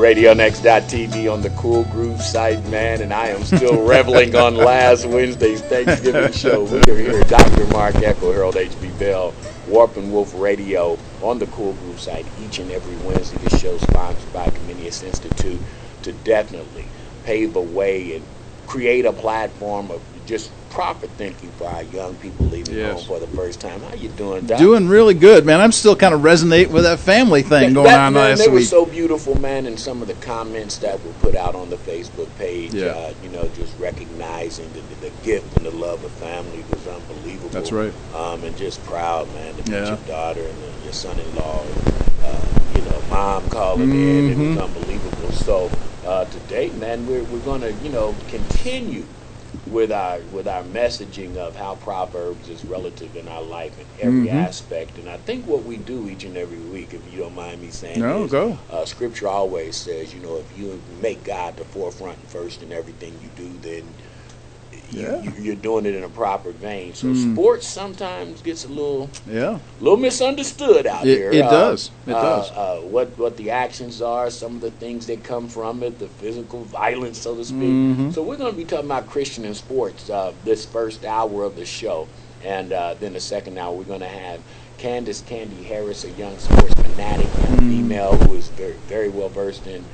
RadioNext.tv on the Cool Groove site, man, and I am still reveling on last Wednesday's Thanksgiving show. We are here, Dr. Mark Echo, Harold H.B. Bell, Warp and Woof Radio on the Cool Groove site each and every Wednesday. This show is sponsored by Comenius Institute to definitely pave a way and create a platform of just proper thinking for our young people leaving home for the first time. How you doing, Doc? Doing really good, man. I'm still kind of resonating with that family thing going on last week. They were so beautiful, man, and some of the comments that were put out on the Facebook page, just recognizing the gift and the love of family was unbelievable. That's right. And just proud, man, to meet your daughter and your son-in-law, mom calling in. It was unbelievable. So today, man, we're going to, continue with our messaging of how Proverbs is relative in our life in every aspect. And I think what we do each and every week, if you don't mind me saying, go. Scripture always says, if you make God the forefront and first in everything you do, then you're doing it in a proper vein. So sports sometimes gets a little misunderstood out there. It does. It does. What the actions are, some of the things that come from it, the physical violence, so to speak. So we're going to be talking about Christian and sports this first hour of the show. And then the second hour, we're going to have Candace Candy Harris, a young sports fanatic, young female who is very, very well versed in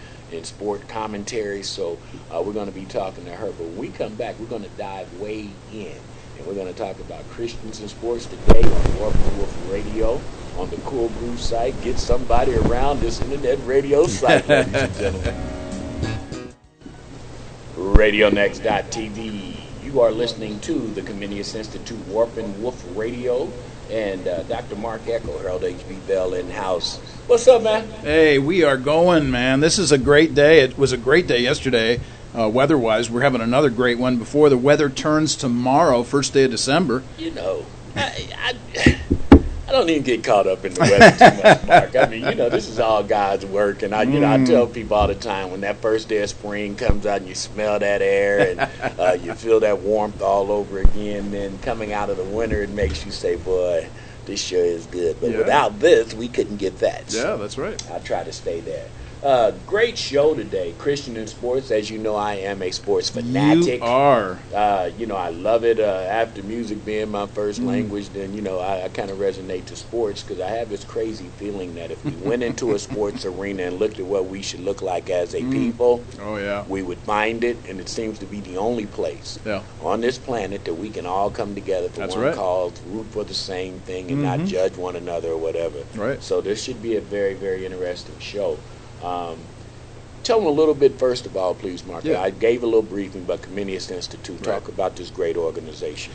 sport commentary, so we're going to be talking to her. But when we come back, we're going to dive way in, and we're going to talk about Christians and sports today on Warp and Woof Radio on the Cool Groove site. Get somebody around this internet radio site, ladies and gentlemen. RadioNext.tv. You are listening to the Comenius Institute Warp and Woof Radio, and Dr. Mark Echo, Harold H.B. Bell in-house. What's up, man? Hey, we are going, man. This is a great day. It was a great day yesterday, weather-wise. We're having another great one before the weather turns tomorrow, first day of December. I don't even get caught up in the weather too much, Mark. I mean, this is all God's work, and I tell people all the time, when that first day of spring comes out and you smell that air and you feel that warmth all over again, then coming out of the winter, it makes you say, boy, this sure is good. But without this, we couldn't get that. So that's right. I try to stay there. Great show today, Christian in sports. As you know, I am a sports fanatic. You are. I love it. After music being my first language, then, I kind of resonate to sports because I have this crazy feeling that if we went into a sports arena and looked at what we should look like as a people, we would find it, and it seems to be the only place on this planet that we can all come together for one cause, root for the same thing, and not judge one another or whatever. Right. So this should be a very, very interesting show. Tell them a little bit, first of all, please, Mark. I gave a little briefing, but Comenius Institute, talk about this great organization.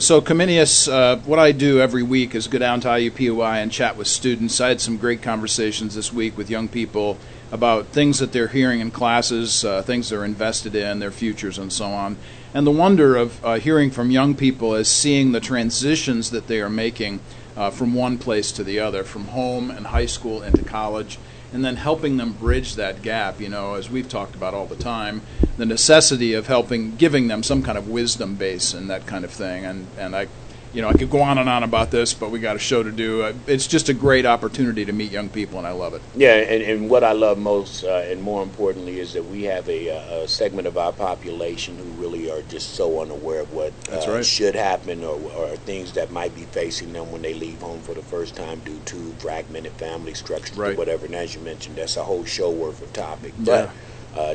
So Comenius, what I do every week is go down to IUPUI and chat with students. I had some great conversations this week with young people about things that they're hearing in classes, things they're invested in, their futures, and so on. And the wonder of hearing from young people is seeing the transitions that they are making from one place to the other, from home and high school into college, and then helping them bridge that gap, as we've talked about all the time, the necessity of giving them some kind of wisdom base and that kind of thing. And I could go on and on about this, but we got a show to do. It's just a great opportunity to meet young people, and I love it. Yeah, and what I love most, and more importantly, is that we have a segment of our population who really are just so unaware of what should happen or things that might be facing them when they leave home for the first time due to fragmented family structures or whatever. And as you mentioned, that's a whole show worth of topic. But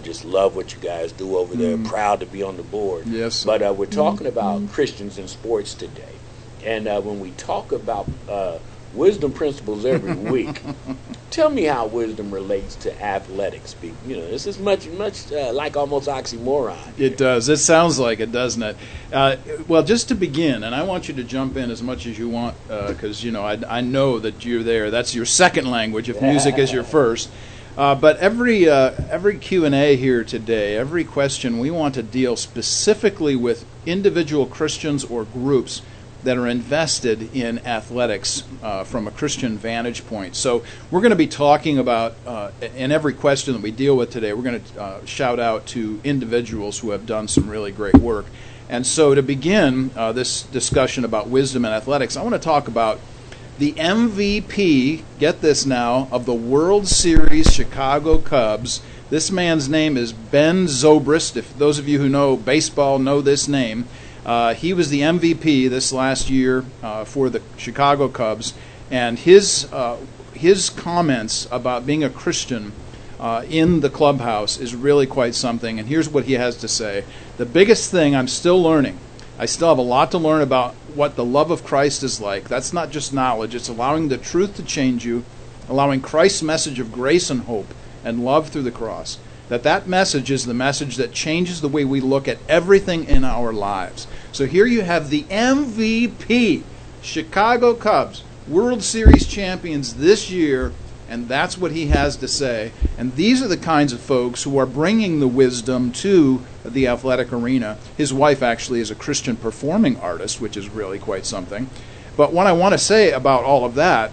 just love what you guys do over there. Proud to be on the board. Yes. But we're talking about Christians in sports today. And when we talk about wisdom principles every week, tell me how wisdom relates to athletics. This is much like almost oxymoron. It does. It sounds like it, doesn't it? Well, just to begin, and I want you to jump in as much as you want because, I know that you're there. That's your second language if music is your first. But every Q&A here today, every question, we want to deal specifically with individual Christians or groups that are invested in athletics from a Christian vantage point. So we're going to be talking about, in every question that we deal with today, we're going to shout out to individuals who have done some really great work. And so to begin this discussion about wisdom and athletics, I want to talk about the MVP, get this now, of the World Series Chicago Cubs This man's name is Ben Zobrist. If those of you who know baseball know this name, he was the MVP this last year for the Chicago Cubs, and his comments about being a Christian in the clubhouse is really quite something. And here's what he has to say. The biggest thing I'm still learning, I still have a lot to learn about what the love of Christ is like. That's not just knowledge. It's allowing the truth to change you, allowing Christ's message of grace and hope and love through the cross. That message is the message that changes the way we look at everything in our lives. So here you have the MVP, Chicago Cubs, World Series champions this year, and that's what he has to say. And these are the kinds of folks who are bringing the wisdom to the athletic arena. His wife actually is a Christian performing artist, which is really quite something. But what I want to say about all of that,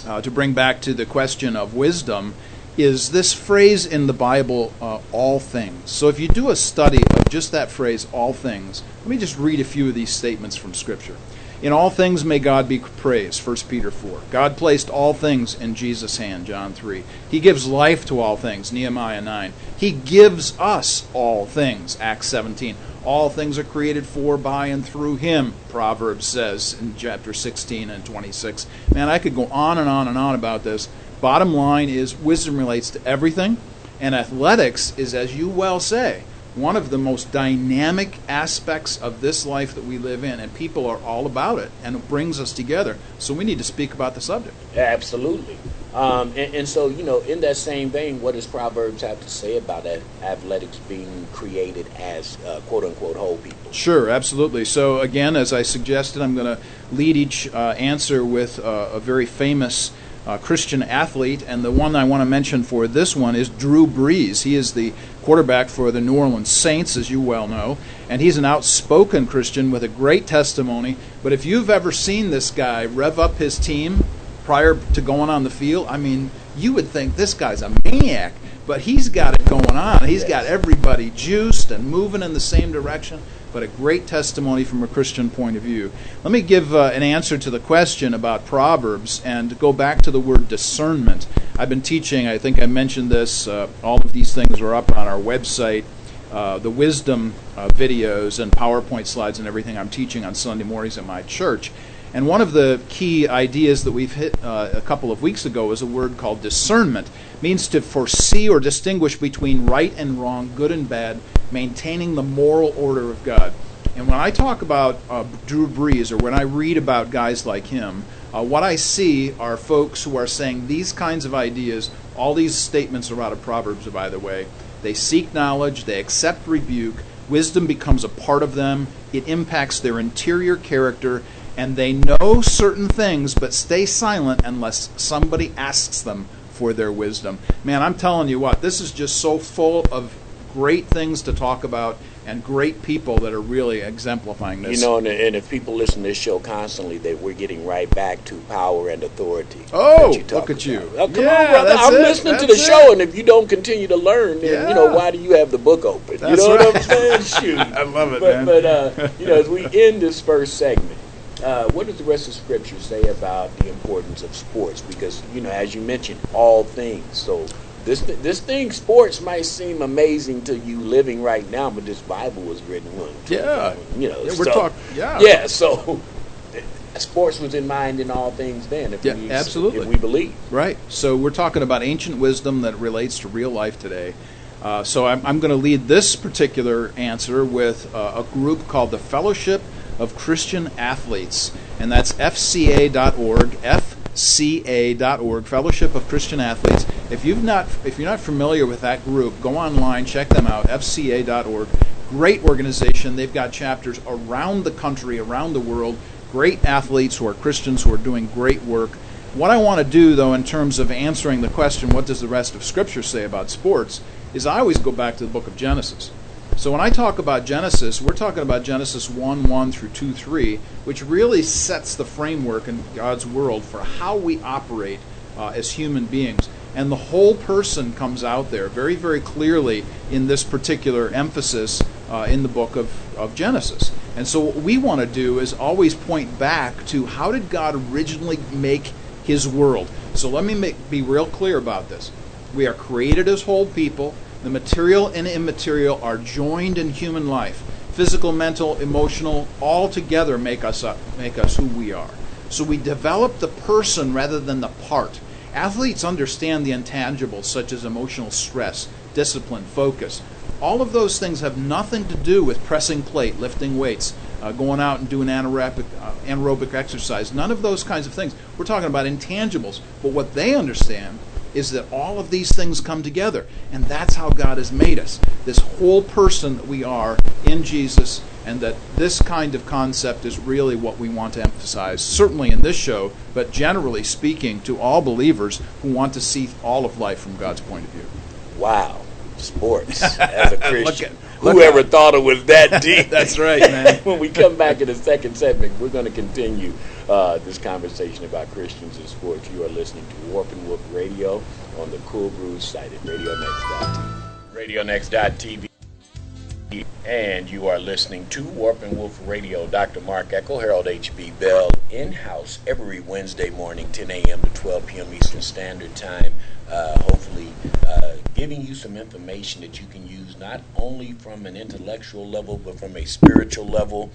to bring back to the question of wisdom, is this phrase in the Bible, all things. So if you do a study of just that phrase, all things, let me just read a few of these statements from Scripture. In all things may God be praised, 1 Peter 4. God placed all things in Jesus' hand, John 3. He gives life to all things, Nehemiah 9. He gives us all things, Acts 17. All things are created for, by, and through Him, Proverbs says in chapter 16 and 26. Man, I could go on and on and on about this. Bottom line is wisdom relates to everything, and athletics is, as you well say, one of the most dynamic aspects of this life that we live in, and people are all about it, and it brings us together. So we need to speak about the subject. Absolutely. And so, in that same vein, what does Proverbs have to say about athletics being created as quote-unquote whole people? Sure, absolutely. So again, as I suggested, I'm going to lead each answer with a very famous Christian athlete, and the one I want to mention for this one is Drew Brees. He is the quarterback for the New Orleans Saints, as you well know, and he's an outspoken Christian with a great testimony. But if you've ever seen this guy rev up his team prior to going on the field, I mean, you would think this guy's a maniac, but he's got it going on. He's got everybody juiced and moving in the same direction, but a great testimony from a Christian point of view. Let me give an answer to the question about Proverbs and go back to the word discernment. I've been teaching, I think I mentioned this, all of these things are up on our website, the wisdom videos and PowerPoint slides and everything I'm teaching on Sunday mornings at my church. And one of the key ideas that we've hit a couple of weeks ago is a word called discernment. It means to foresee or distinguish between right and wrong, good and bad, maintaining the moral order of God. And when I talk about Drew Brees, or when I read about guys like him, what I see are folks who are saying these kinds of ideas. All these statements are out of Proverbs, by the way. They seek knowledge, they accept rebuke, wisdom becomes a part of them, it impacts their interior character, and they know certain things but stay silent unless somebody asks them for their wisdom. Man, I'm telling you what, this is just so full of great things to talk about and great people that are really exemplifying this. And if people listen to this show constantly, that we're getting right back to power and authority. Oh, look at you. Oh, come on, brother. I'm listening to the show, and if you don't continue to learn, then, why do you have the book open? That's what I'm saying? Shoot. I love it, man. But as we end this first segment, what does the rest of Scripture say about the importance of sports? Because, as you mentioned, all things. So this thing, sports, might seem amazing to you living right now, but this Bible was written when? So sports was in mind in all things then. Absolutely. If we believe. Right. So we're talking about ancient wisdom that relates to real life today. So I'm going to lead this particular answer with a group called the Fellowship of Christian Athletes, and that's fca.org, fca.org, Fellowship of Christian Athletes. If you're not familiar with that group, go online, check them out, fca.org. Great organization. They've got chapters around the country, around the world, great athletes who are Christians who are doing great work. What I want to do, though, in terms of answering the question, what does the rest of Scripture say about sports, is I always go back to the book of Genesis. So when I talk about Genesis, we're talking about Genesis 1:1 through 2:3, which really sets the framework in God's world for how we operate as human beings. And the whole person comes out there very, very clearly in this particular emphasis in the book of Genesis. And so what we want to do is always point back to how did God originally make His world. So let me be real clear about this. We are created as whole people. The material and immaterial are joined in human life. Physical, mental, emotional, all together make us who we are. So we develop the person rather than the part. Athletes understand the intangibles such as emotional stress, discipline, focus. All of those things have nothing to do with pressing plate, lifting weights, going out and doing anaerobic exercise. None of those kinds of things. We're talking about intangibles. But what they understand is that all of these things come together. And that's how God has made us. This whole person that we are in Jesus, and that this kind of concept is really what we want to emphasize, certainly in this show, but generally speaking to all believers who want to see all of life from God's point of view. Wow. Sports as a Christian. Whoever thought it was that deep? That's right, man. When we come back in the second segment, we're going to continue this conversation about Christians and sports. You are listening to Warp and Woof Radio on the Cool Brews site at RadioNext.tv. And you are listening to Warp and Woof Radio. Dr. Mark Eckel, Harold H.B. Bell, in-house every Wednesday morning, 10 a.m. to 12 p.m. Eastern Standard Time. Hopefully giving you some information that you can use not only from an intellectual level, but from a spiritual level,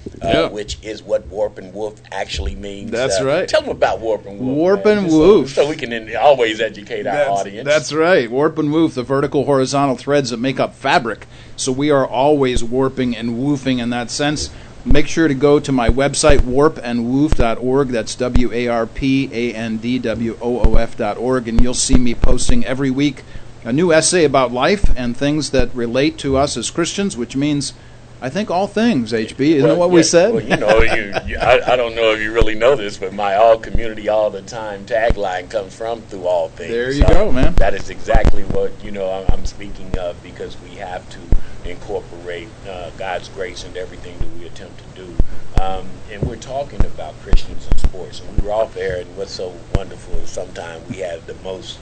which is what Warp and Woof actually means. That's right. Tell them about Warp and Woof. Warp and Woof. So we can always educate our audience. That's right. Warp and Woof, the vertical horizontal threads that make up fabric. So we are always warping and woofing in that sense. Make sure to go to my website, warpandwoof.org. That's warpandwoof.org, and you'll see me posting every week a new essay about life and things that relate to us as Christians, which means, I think, all things, HB. Isn't that what we said? Well, I don't know if you really know this, but my all community all the time tagline comes from through all things. There you go, man. That is exactly what, I'm speaking of, because we have to incorporate God's grace into everything that we attempt to do. And we're talking about Christians and sports. And we were off air, and what's so wonderful is sometimes we have the most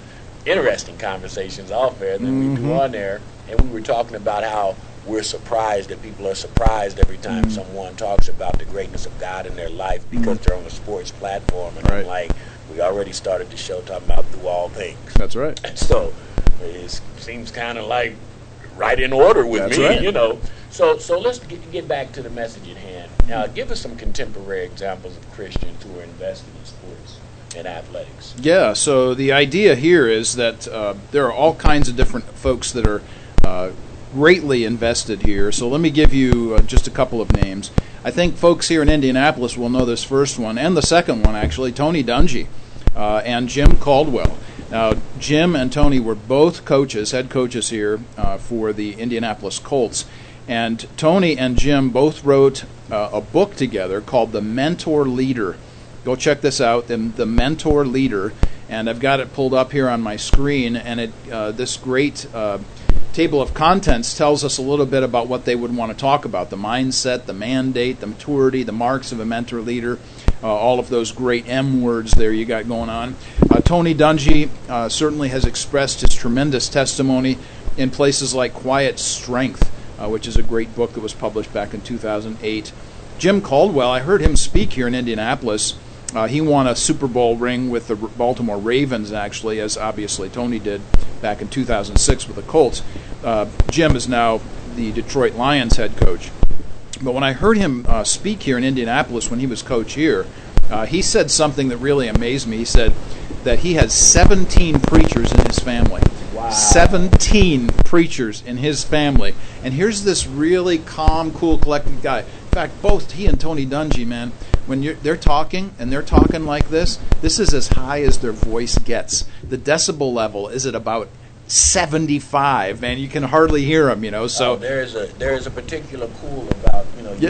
interesting conversations off air than we do on air. And we were talking about how we're surprised that people are surprised every time someone talks about the greatness of God in their life because they're on a sports platform. And I'm like, we already started the show talking about through all things. That's right. And so it seems kind of like right in order with me, right. So let's get back to the message at hand. Now, give us some contemporary examples of Christians who are invested in sports and athletics. Yeah, so the idea here is that there are all kinds of different folks that are greatly invested here. So let me give you just a couple of names. I think folks here in Indianapolis will know this first one, and the second one, actually, Tony Dungy and Jim Caldwell. Now, Jim and Tony were both coaches, head coaches here for the Indianapolis Colts. And Tony and Jim both wrote a book together called The Mentor Leader. Go check this out, The Mentor Leader. And I've got it pulled up here on my screen. And this great table of contents tells us a little bit about what they would want to talk about. The mindset, the mandate, the maturity, the marks of a mentor leader. All of those great M words there you got going on. Tony Dungy certainly has expressed his tremendous testimony in places like Quiet Strength, which is a great book that was published back in 2008. Jim Caldwell, I heard him speak here in Indianapolis. He won a Super Bowl ring with the Baltimore Ravens, actually, as obviously Tony did back in 2006 with the Colts. Jim is now the Detroit Lions head coach. But when I heard him speak here in Indianapolis when he was coach here, he said something that really amazed me. He said that he has 17 preachers in his family. Wow. 17 preachers in his family. And here's this really calm, cool, collected guy. In fact, both he and Tony Dungy, man, when they're talking, and they're talking like this is as high as their voice gets. The decibel level is at about 75, man. You can hardly hear them, So there is a particular cool about, you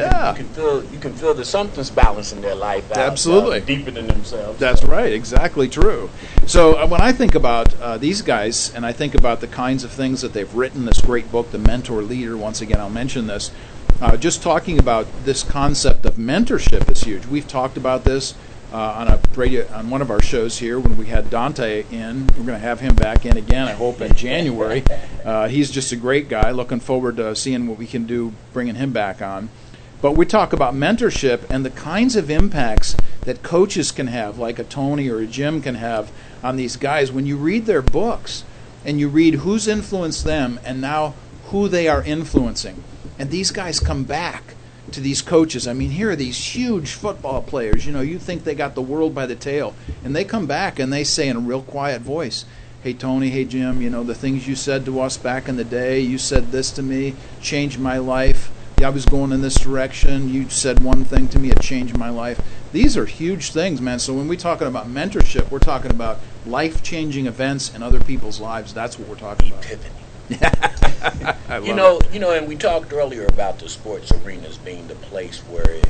can feel that something's balancing their life out. Absolutely. Deeper than themselves. That's right. Exactly true. So when I think about these guys, and I think about the kinds of things that they've written, this great book, The Mentor Leader, once again, I'll mention this, just talking about this concept of mentorship is huge. We've talked about this on one of our shows here when we had Dante in. We're going to have him back in again, I hope, in January. He's just a great guy. Looking forward to seeing what we can do bringing him back on. But we talk about mentorship and the kinds of impacts that coaches can have, like a Tony or a Jim can have on these guys. When you read their books, and you read who's influenced them and now who they are influencing. And these guys come back to these coaches. I mean, here are these huge football players. You think they got the world by the tail. And they come back and they say in a real quiet voice, hey, Tony, hey, Jim, the things you said to us back in the day, you said this to me, changed my life. I was going in this direction. You said one thing to me, it changed my life. These are huge things, man. So when we're talking about mentorship, we're talking about life-changing events in other people's lives. That's what we're talking about. Epiphany. I love it. And we talked earlier about the sports arenas being the place where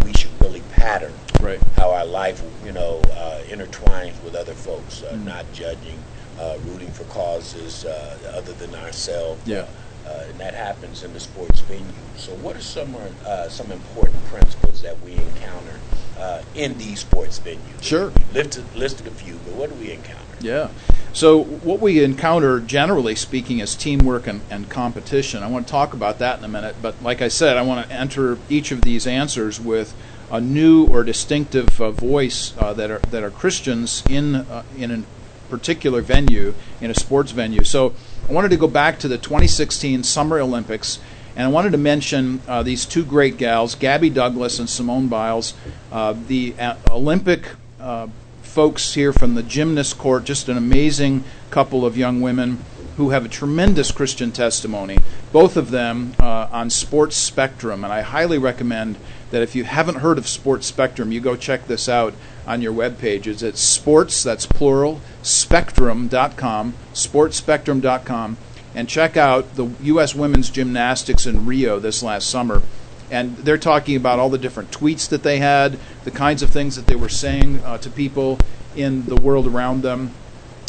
we should really pattern how our life, intertwines with other folks, not judging, rooting for causes other than ourselves. Yeah. And that happens in the sports venue. So what are some important principles that we encounter in these sports venues? Sure. We listed a few, but what do we encounter? Yeah. So what we encounter, generally speaking, is teamwork and competition. I want to talk about that in a minute, but like I said, I want to enter each of these answers with a new or distinctive voice that are Christians in a particular venue, in a sports venue. So I wanted to go back to the 2016 Summer Olympics, and I wanted to mention these two great gals, Gabby Douglas and Simone Biles, the Olympic folks here from the gymnast court, just an amazing couple of young women who have a tremendous Christian testimony, both of them on Sports Spectrum. And I highly recommend that if you haven't heard of Sports Spectrum, you go check this out on your web pages. It's sports, that's plural, spectrum.com, sportspectrum.com, and check out the U.S. women's gymnastics in Rio this last summer. And they're talking about all the different tweets that they had, the kinds of things that they were saying to people in the world around them,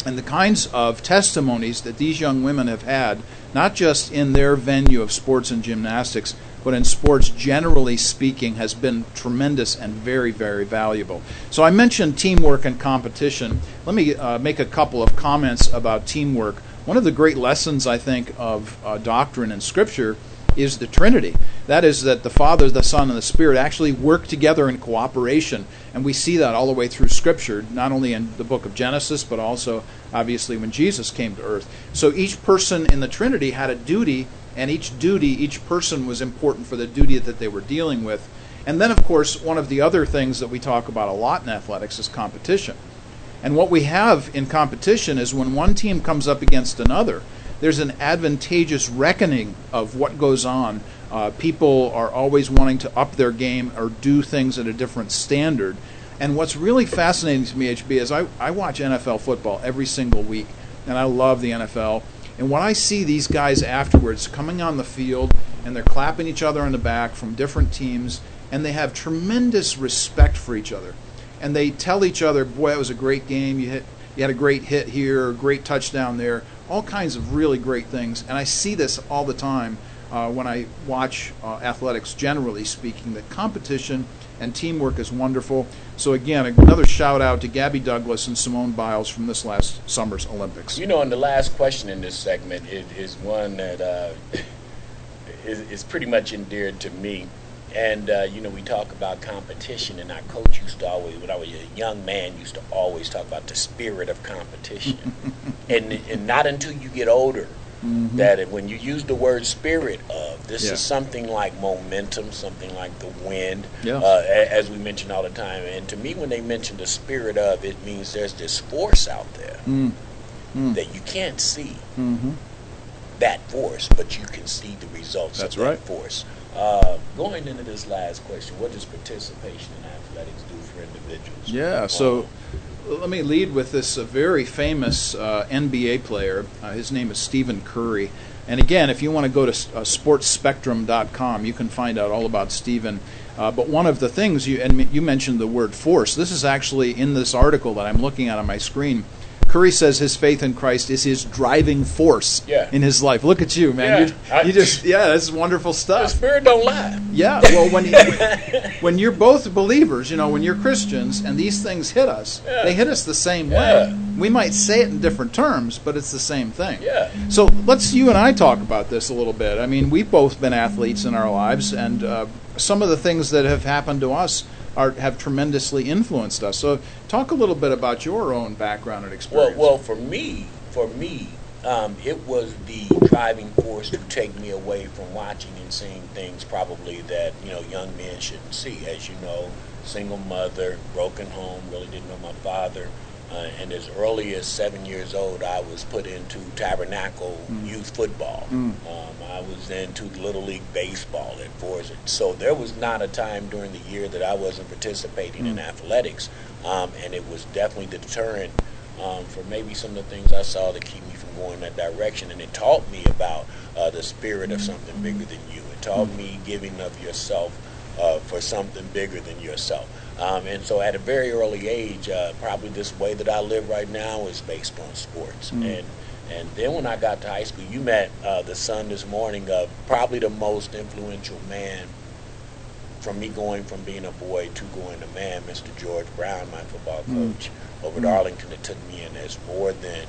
and the kinds of testimonies that these young women have had, not just in their venue of sports and gymnastics, but in sports generally speaking, has been tremendous and very, very valuable. So I mentioned teamwork and competition. Let me make a couple of comments about teamwork. One of the great lessons, I think, of doctrine in Scripture is the Trinity. That is, that the Father, the Son, and the Spirit actually work together in cooperation. And we see that all the way through Scripture, not only in the book of Genesis, but also, obviously, when Jesus came to earth. So each person in the Trinity had a duty, and each person was important for the duty that they were dealing with. And then, of course, one of the other things that we talk about a lot in athletics is competition. And what we have in competition is when one team comes up against another, there's an advantageous reckoning of what goes on. People are always wanting to up their game or do things at a different standard. And what's really fascinating to me, HB, is I watch NFL football every single week, and I love the NFL. And when I see these guys afterwards coming on the field, and they're clapping each other on the back from different teams, and they have tremendous respect for each other. And they tell each other, boy, it was a great game, you had a great hit here, a great touchdown there, all kinds of really great things. And I see this all the time when I watch athletics, generally speaking, that competition and teamwork is wonderful. So again, another shout out to Gabby Douglas and Simone Biles from this last summer's Olympics. And the last question in this segment is one that is pretty much endeared to me. And, we talk about competition, and our coach used to always, when I was a young man, used to always talk about the spirit of competition. and not until you get older, that when you use the word spirit of, this is something like momentum, something like the wind, as we mention all the time. And to me, when they mention the spirit of, it means there's this force out there that you can't see that force, but you can see the results of that force. Going into this last question, what does participation in athletics do for individuals? Yeah, so let me lead with this very famous NBA player. His name is Stephen Curry. And again, if you want to go to sportspectrum.com, you can find out all about Stephen. But one of the things, you mentioned the word force. This is actually in this article that I'm looking at on my screen. Curry says his faith in Christ is his driving force in his life. Look at you, man. This is wonderful stuff. The Spirit don't lie. Yeah, well, when you're both believers, when you're Christians and these things hit us, they hit us the same way. We might say it in different terms, but it's the same thing. Yeah. So you and I talk about this a little bit. I mean, we've both been athletes in our lives, and some of the things that have happened to us have tremendously influenced us. So talk a little bit about your own background and experience. Well, for me, for me, it was the driving force to take me away from watching and seeing things probably that young men shouldn't see. As you know, single mother, broken home, really didn't know my father. And as early as 7 years old, I was put into tabernacle youth football. I was into Little League baseball at Forza. So there was not a time during the year that I wasn't participating in athletics. And it was definitely the deterrent for maybe some of the things I saw that keep me from going that direction. And it taught me about the spirit of something bigger than you. It taught me giving of yourself for something bigger than yourself. And so at a very early age, probably this way that I live right now is based on sports. And then when I got to high school, you met the son this morning of probably the most influential man from me going from being a boy to going a man, Mr. George Brown, my football coach over at Arlington, that took me in as more than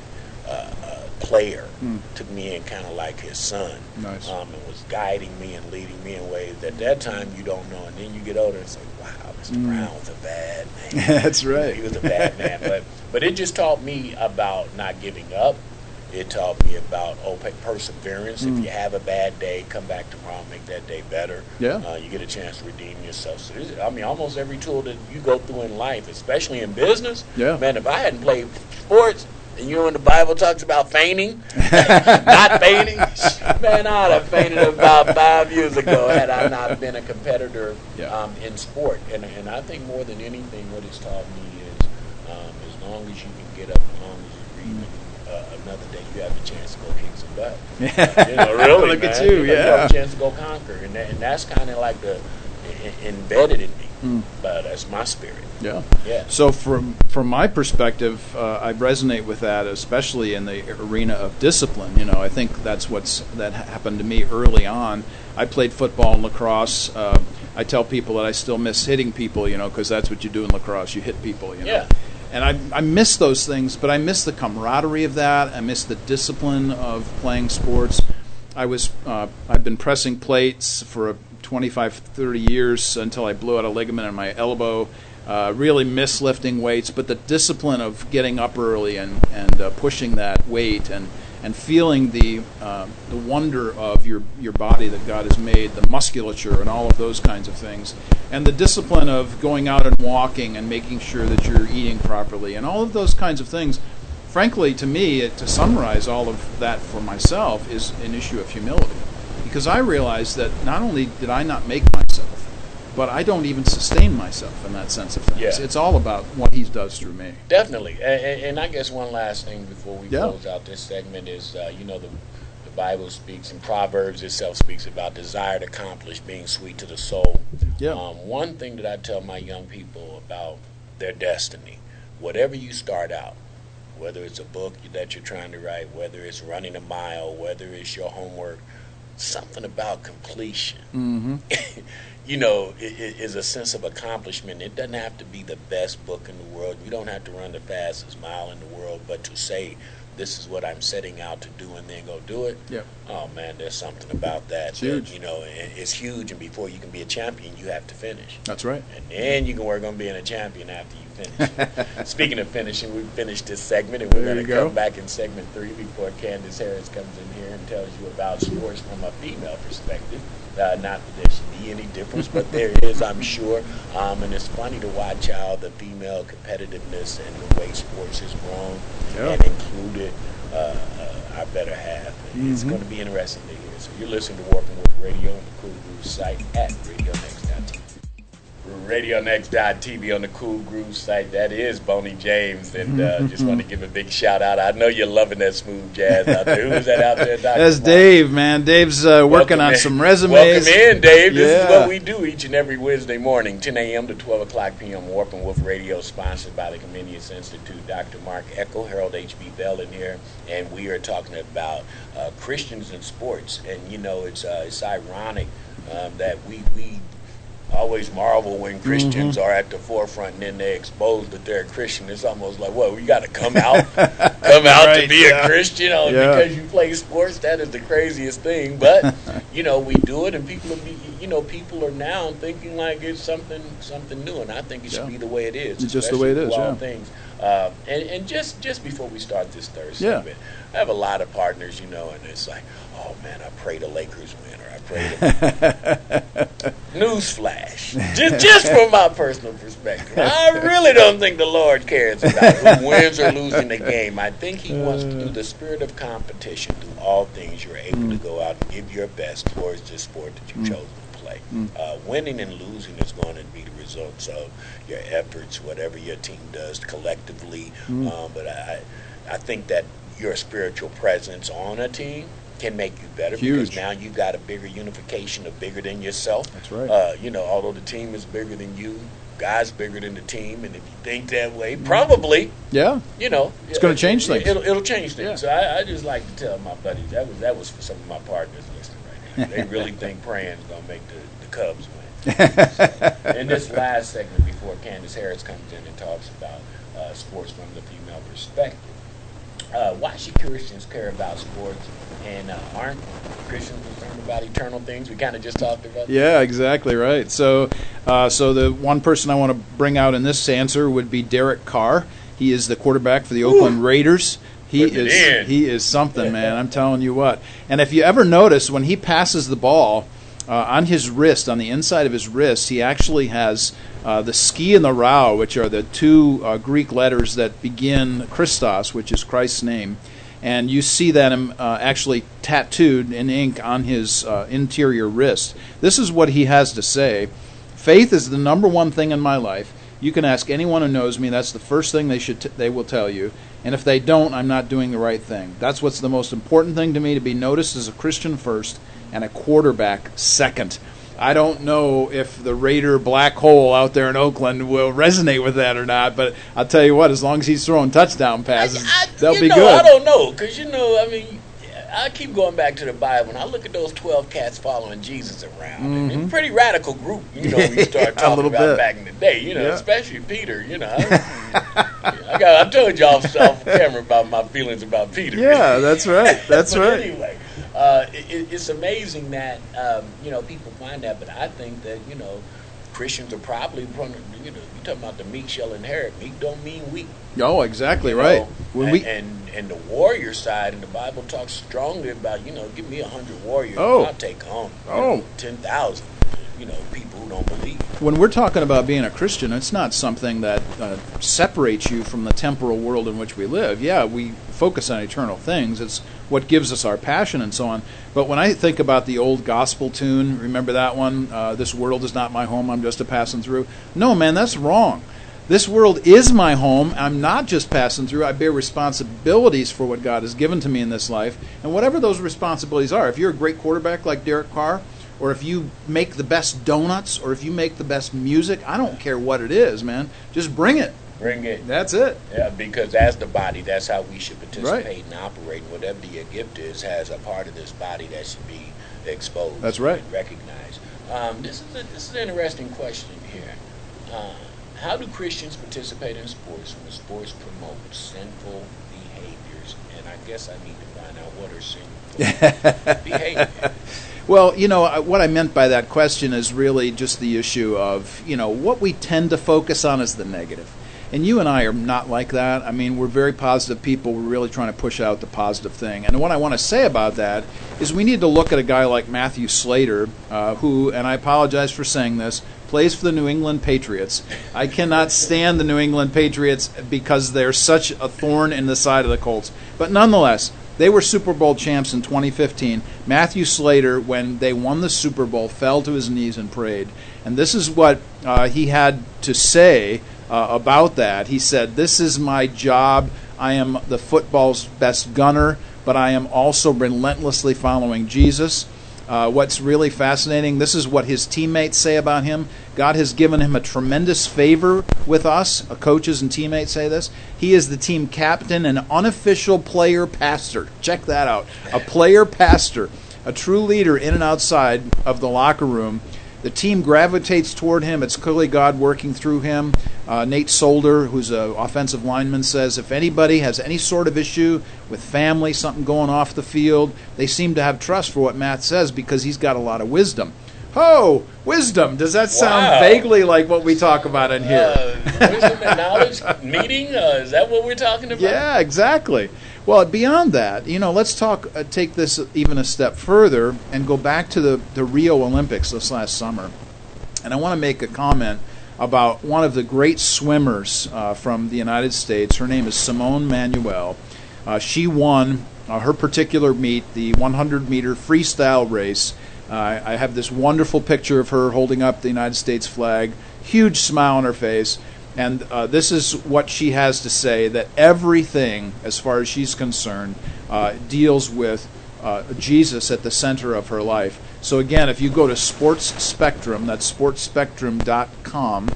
a player, took me in kind of like his son. Nice. And was guiding me and leading me in ways that at that time you don't know. And then you get older and it's like, wow, Mr. Brown was a bad man. That's right. He was a bad man. But it just taught me about not giving up. It taught me about perseverance. If you have a bad day, come back tomorrow, make that day better. Yeah. You get a chance to redeem yourself. So almost every tool that you go through in life, especially in business, man, if I hadn't played sports, and when the Bible talks about feigning, not feigning, man, I'd have fainted about 5 years ago had I not been a competitor in sport. And I think more than anything, what it's taught me is as long as you can get up, as long as you breathe, another day you have a chance to go kick some butt. Really, Look man. at you, You have a chance to go conquer. And that's kind of like embedded in me. But that's my spirit. Yeah. Yeah. So from my perspective, I resonate with that, especially in the arena of discipline. I think that's that happened to me early on. I played football and lacrosse. I tell people that I still miss hitting people, because that's what you do in lacrosse. You hit people, Yeah. And I miss those things, but I miss the camaraderie of that. I miss the discipline of playing sports. I've been pressing plates for 25, 30 years until I blew out a ligament in my elbow. Really miss lifting weights, but the discipline of getting up early and pushing that weight and feeling the wonder of your body that God has made, the musculature and all of those kinds of things, and the discipline of going out and walking and making sure that you're eating properly, and all of those kinds of things. Frankly, to me, to summarize all of that for myself is an issue of humility, because I realized that not only did I not make myself, but I don't even sustain myself in that sense of things. Yeah. It's all about what He does through me. Definitely. And I guess one last thing before we close out this segment is, the Bible speaks, and Proverbs itself speaks about desire to accomplish being sweet to the soul. Yeah. One thing that I tell my young people about their destiny, whatever you start out, whether it's a book that you're trying to write, whether it's running a mile, whether it's your homework, something about completion. It is a sense of accomplishment. It doesn't have to be the best book in the world. You don't have to run the fastest mile in the world, but to say, this is what I'm setting out to do, and then go do it. Yeah. Oh man, there's something about that. It's huge. It's huge. And before you can be a champion, you have to finish. That's right. And then you can work on being a champion after you finish. Speaking of finishing, we finished this segment, and we're going to come back in segment 3 before Candace Harris comes in here and tells you about sports from a female perspective. Not that there should be any difference, but there is, I'm sure. And it's funny to watch how the female competitiveness and the way sports has grown and included our better half. And it's going to be interesting to hear. So you're listening to Warping With Radio on the Cool Groove site at RadioNext.tv. RadioNext.tv on the Cool Groove site. That is Boney James, and just want to give a big shout out. I know you're loving that smooth jazz out there. Who's that out there, Dr. That's Mark? Dave, man. Dave's working on some resumes. Welcome in, Dave. This is what we do each and every Wednesday morning, 10 a.m. to 12 o'clock p.m. Warping Wolf Radio, sponsored by the Comenius Institute. Dr. Mark Eckel, Harold H.B. Bell in here, and we are talking about Christians in sports. And it's ironic that we always marvel when Christians are at the forefront and then they expose that they're a Christian. It's almost like, well, we got to come out Right, to be a Christian because you play sports. That is the craziest thing. But we do it, and people are now thinking like it's something new, and I think it should be the way it is. It's just the way it is. All things. And just before we start this third segment, I have a lot of partners, and it's like, oh man, I pray the Lakers win, or I pray the newsflash. Just from my personal perspective, I really don't think the Lord cares about who wins or losing the game. I think He wants to, through the spirit of competition, through all things, you're able to go out and give your best towards the sport that you've chosen to play. Winning and losing is going to be the results of your efforts, whatever your team does collectively. But I think that your spiritual presence on a team can make you better. Huge. Because now you've got a bigger unification of bigger than yourself. That's right. Although the team is bigger than you, God's bigger than the team, and if you think that way, probably, it's going to change things. It'll change things. So I just like to tell my buddies, that was for some of my partners listening right now. They really think praying is going to make the Cubs win. So, in this last segment, before Candace Harris comes in and talks about sports from the female perspective, why should Christians care about sports, and aren't Christians concerned about eternal things? We kind of just talked about that. Yeah, exactly right. So the one person I want to bring out in this answer would be Derek Carr. He is the quarterback for the Oakland Raiders. He is something, man. I'm telling you what. And if you ever notice, when he passes the ball, on his wrist, on the inside of his wrist, he actually has the ski and the rao, which are the two Greek letters that begin Christos, which is Christ's name. And you see that actually tattooed in ink on his interior wrist. This is what he has to say. Faith is the number one thing in my life. You can ask anyone who knows me. That's the first thing they will tell you. And if they don't, I'm not doing the right thing. That's what's the most important thing to me, to be noticed as a Christian first and a quarterback second. I don't know if the Raider black hole out there in Oakland will resonate with that or not, but I'll tell you what, as long as he's throwing touchdown passes, they'll be good. I don't know, because, I keep going back to the Bible, and I look at those 12 cats following Jesus around. And it's a pretty radical group, we start talking about back in the day, especially Peter, I told you off camera about my feelings about Peter. Yeah, that's right. That's right. Anyway, it's amazing that, people find that, but I think that, Christians are probably, you're talking about the meek shall inherit. Meek don't mean weak. Oh, exactly right. And the warrior side, and the Bible talks strongly about, give me 100 warriors, and I'll take on 10,000, people who don't believe. When we're talking about being a Christian, it's not something that separates you from the temporal world in which we live. Yeah, we focus on eternal things. It's what gives us our passion and so on. But when I think about the old gospel tune, remember that one? This world is not my home, I'm just a passing through. No, man, that's wrong. This world is my home. I'm not just passing through. I bear responsibilities for what God has given to me in this life. And whatever those responsibilities are, if you're a great quarterback like Derek Carr, or if you make the best donuts, or if you make the best music, I don't care what it is, man. Just bring it. Bring it. That's it. Yeah, because as the body, that's how we should participate and operate. Whatever your gift is, has a part of this body that should be exposed. That's right. And recognized. This is an interesting question here. How do Christians participate in sports when sports promote sinful behaviors? And I guess I need to find out what are sinful behaviors. Well, what I meant by that question is really just the issue of, what we tend to focus on is the negative. And you and I are not like that. I mean, we're very positive people. We're really trying to push out the positive thing. And what I want to say about that is we need to look at a guy like Matthew Slater, who, and I apologize for saying this, plays for the New England Patriots. I cannot stand the New England Patriots because they're such a thorn in the side of the Colts. But nonetheless, they were Super Bowl champs in 2015. Matthew Slater, when they won the Super Bowl, fell to his knees and prayed. And this is what he had to say about that. He said, "This is my job. I am the football's best gunner, but I am also relentlessly following Jesus." What's really fascinating, this is what his teammates say about him. God has given him a tremendous favor with us. Coaches and teammates say this. He is the team captain and unofficial player pastor. Check that out. A player pastor, a true leader in and outside of the locker room. The team gravitates toward him. It's clearly God working through him. Nate Solder, who's an offensive lineman, says if anybody has any sort of issue with family, something going off the field, they seem to have trust for what Matt says because he's got a lot of wisdom. Oh, wisdom. Does that sound vaguely like what we talk about in here? Wisdom and knowledge meeting? Is that what we're talking about? Yeah, exactly. Well, beyond that, let's take this even a step further and go back to the Rio Olympics this last summer. And I want to make a comment about one of the great swimmers from the United States. Her name is Simone Manuel. She won her particular meet, the 100-meter freestyle race. I have this wonderful picture of her holding up the United States flag, huge smile on her face. And this is what she has to say, that everything, as far as she's concerned, deals with Jesus at the center of her life. So again, if you go to Sports Spectrum, that's sportspectrum.com,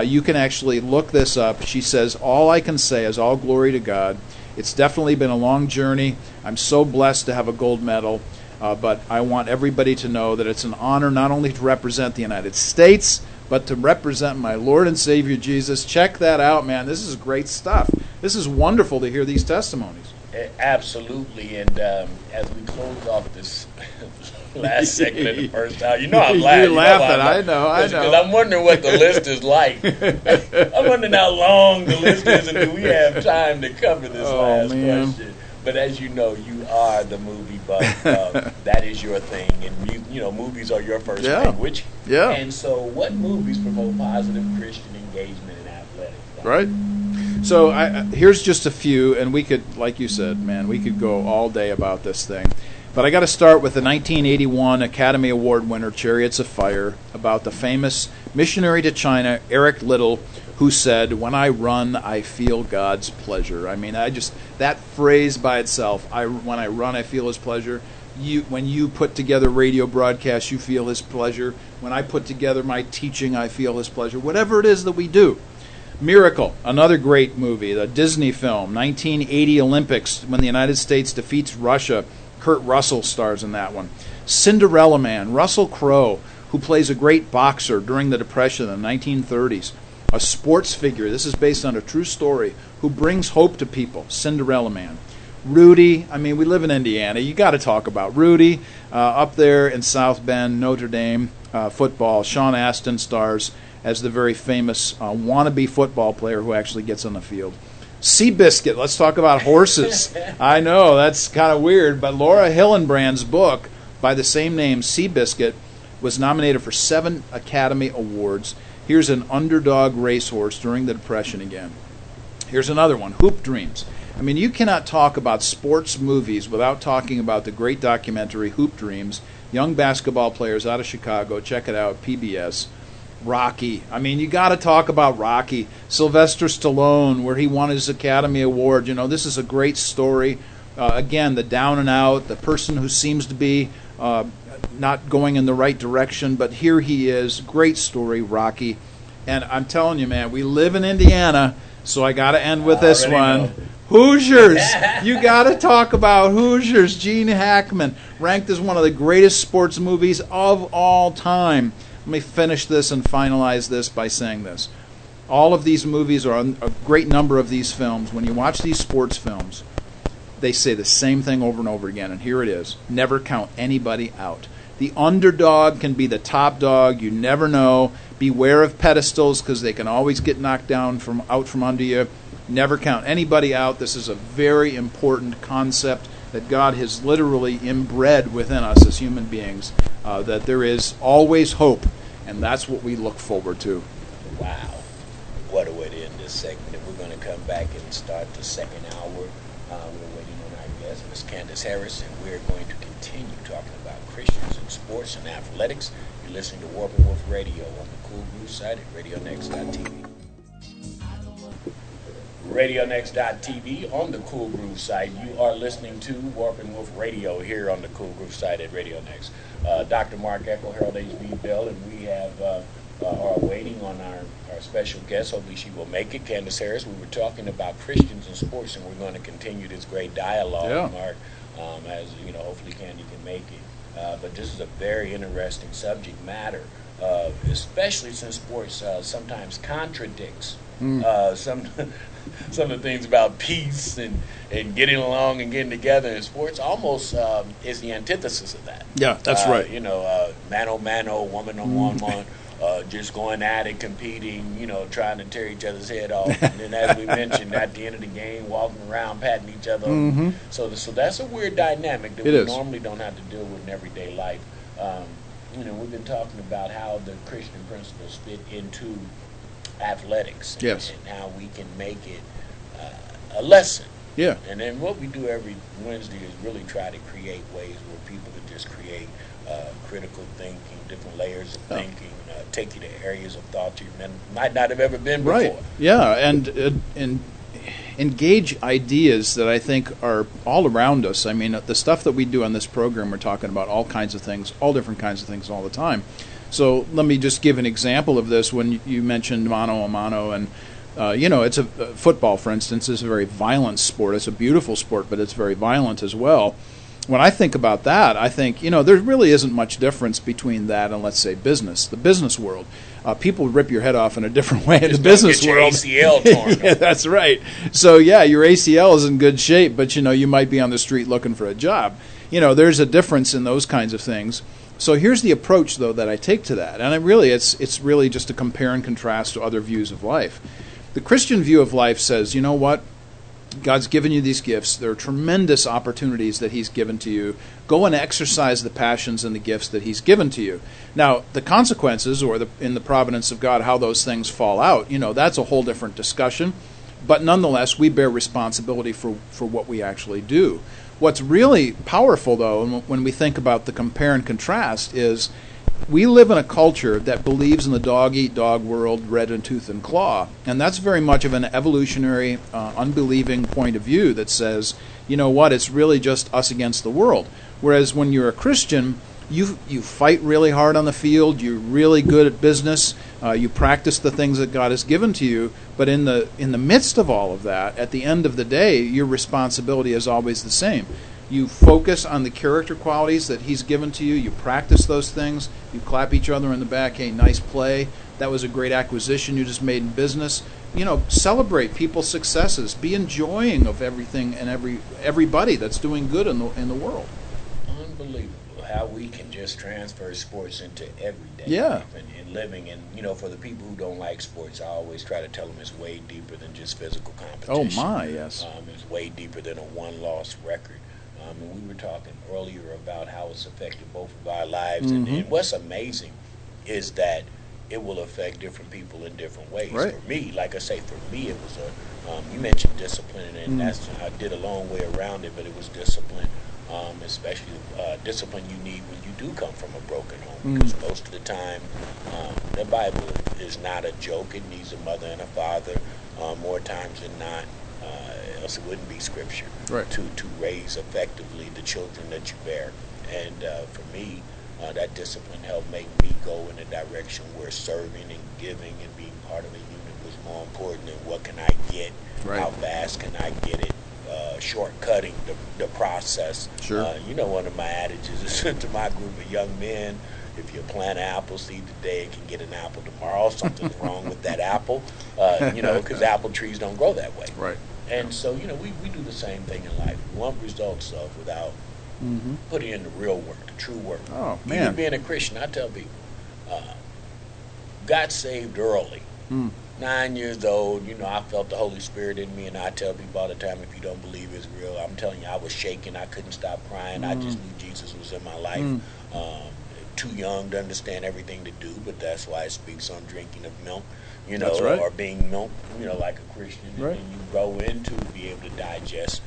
you can actually look this up. She says, all I can say is all glory to God. It's definitely been a long journey. I'm so blessed to have a gold medal, but I want everybody to know that it's an honor not only to represent the United States, but to represent my Lord and Savior Jesus. Check that out, man. This is great stuff. This is wonderful to hear these testimonies. Absolutely. And as we close off this last segment of the first hour, I'm laughing. You're laughing. I know. Because I'm wondering what the list is like. I'm wondering how long the list is, and do we have time to cover this last question? But as you know, you are the movie buff. That is your thing, and movies are your first language. Yeah. And so, what movies promote positive Christian engagement in athletics? Right. So here's just a few, and we could, like you said, man, we could go all day about this thing. But I got to start with the 1981 Academy Award winner, Chariots of Fire, about the famous missionary to China, Eric Liddell, who said, "When I run, I feel God's pleasure." I mean, that phrase by itself, when I run, I feel His pleasure. When you put together radio broadcasts, you feel His pleasure. When I put together my teaching, I feel His pleasure. Whatever it is that we do. Miracle, another great movie, the Disney film, 1980 Olympics, when the United States defeats Russia. Kurt Russell stars in that one. Cinderella Man, Russell Crowe, who plays a great boxer during the Depression in the 1930s. A sports figure, this is based on a true story, who brings hope to people, Cinderella Man. Rudy, I mean, we live in Indiana. You got to talk about Rudy. Up there in South Bend, Notre Dame football. Sean Astin stars as the very famous wannabe football player who actually gets on the field. Seabiscuit, let's talk about horses. I know, that's kind of weird, but Laura Hillenbrand's book by the same name, Seabiscuit, was nominated for 7 Academy Awards. Here's an underdog racehorse during the Depression again. Here's another one, Hoop Dreams. I mean, you cannot talk about sports movies without talking about the great documentary Hoop Dreams. Young basketball players out of Chicago. Check it out, PBS. Rocky. I mean, you got to talk about Rocky. Sylvester Stallone, where he won his Academy Award. This is a great story. Again, the down and out, the person who seems to be not going in the right direction, but here he is. Great story, Rocky. And I'm telling you, man, we live in Indiana, so I got to end with this one. Know. Hoosiers. You got to talk about Hoosiers. Gene Hackman, ranked as one of the greatest sports movies of all time. Let me finish this and finalize this by saying this. All of these movies, or a great number of these films, when you watch these sports films, they say the same thing over and over again, and here it is. Never count anybody out. The underdog can be the top dog. You never know. Beware of pedestals because they can always get knocked down out from under you. Never count anybody out. This is a very important concept that God has literally inbred within us as human beings, that there is always hope, and that's what we look forward to. Wow. What a way to end this segment. And we're going to come back and start the second hour. We're waiting on our guest, Ms. Candace Harris, and we're going to continue talking about Christians in sports and athletics. You're listening to Warp and Woof Radio on the Cool Groove site at RadioNext.tv. RadioNext.tv on the Cool Groove site. You are listening to Warp and Woof Radio here on the Cool Groove site at Radio Next. Dr. Mark Eckel, Harold H.B. Bell, and we are waiting on our special guest. Hopefully she will make it, Candace Harris. We were talking about Christians in sports, and we're going to continue this great dialogue, Mark, as hopefully Candy can make it. but this is a very interesting subject matter, especially since sports sometimes contradicts some some of the things about peace and getting along and getting together. And sports almost is the antithesis of that. Yeah, that's right. Mano mano, woman on one. Just going at it, competing, trying to tear each other's head off. And then, as we mentioned, at the end of the game, walking around, patting each other. So that's a weird dynamic that we normally don't have to deal with in everyday life. We've been talking about how the Christian principles fit into athletics and how we can make it a lesson. Yeah. And then what we do every Wednesday is really try to create ways where people can just create critical thinking, different layers of thinking, take you to areas of thought you might not have ever been before. Right. Yeah, and engage ideas that I think are all around us. I mean, the stuff that we do on this program, we're talking about all kinds of things, all different kinds of things all the time. So let me just give an example of this. When you mentioned mano a mano, and it's a football, for instance, is a very violent sport. It's a beautiful sport, but it's very violent as well. When I think about that, I think, there really isn't much difference between that and, let's say, business, the business world. People rip your head off in a different way in the business world. ACL torn. Yeah, that's right. So, your ACL is in good shape, but, you might be on the street looking for a job. There's a difference in those kinds of things. So here's the approach, though, that I take to that. And it's really just to compare and contrast to other views of life. The Christian view of life says, you know what? God's given you these gifts. There are tremendous opportunities that He's given to you. Go and exercise the passions and the gifts that He's given to you. Now, the consequences, or in the providence of God, how those things fall out, that's a whole different discussion. But nonetheless, we bear responsibility for what we actually do. What's really powerful, though, when we think about the compare and contrast, is we live in a culture that believes in the dog-eat-dog world, red in tooth and claw. And that's very much of an evolutionary, unbelieving point of view that says, it's really just us against the world. Whereas when you're a Christian, you fight really hard on the field, you're really good at business, you practice the things that God has given to you, but in the midst of all of that, at the end of the day, your responsibility is always the same. You focus on the character qualities that He's given to you. You practice those things. You clap each other on the back. Hey, nice play. That was a great acquisition you just made in business. Celebrate people's successes. Be enjoying of everything and everybody that's doing good in the world. Unbelievable how we can just transfer sports into everyday life and living. And for the people who don't like sports, I always try to tell them it's way deeper than just physical competition. Oh my, yes. It's way deeper than a one-loss record. And we were talking earlier about how it's affected both of our lives. And what's amazing is that it will affect different people in different ways. Right. For me, like I say, it was you mentioned discipline, and I did a long way around it, but it was discipline, especially discipline you need when you do come from a broken home. Because most of the time, the Bible is not a joke. It needs a mother and a father more times than not. Else it wouldn't be scripture to raise effectively the children that you bear. And for me, that discipline helped make me go in a direction where serving and giving and being part of a unit was more important than what can I get, how fast can I get it, shortcutting the process. Sure. One of my adages is to my group of young men, if you plant an apple seed today and can get an apple tomorrow, something's wrong with that apple, because apple trees don't grow that way. Right. And so, we do the same thing in life. We want results without putting in the real work, the true work. Oh, man. Even being a Christian, I tell people, got saved early. 9 years old, I felt the Holy Spirit in me, and I tell people all the time, if you don't believe it's real, I'm telling you, I was shaking. I couldn't stop crying. I just knew Jesus was in my life. Too young to understand everything to do, but that's why it speaks on drinking of milk, That's right. or being milk, like a Christian. Right. And you grow into be able to digest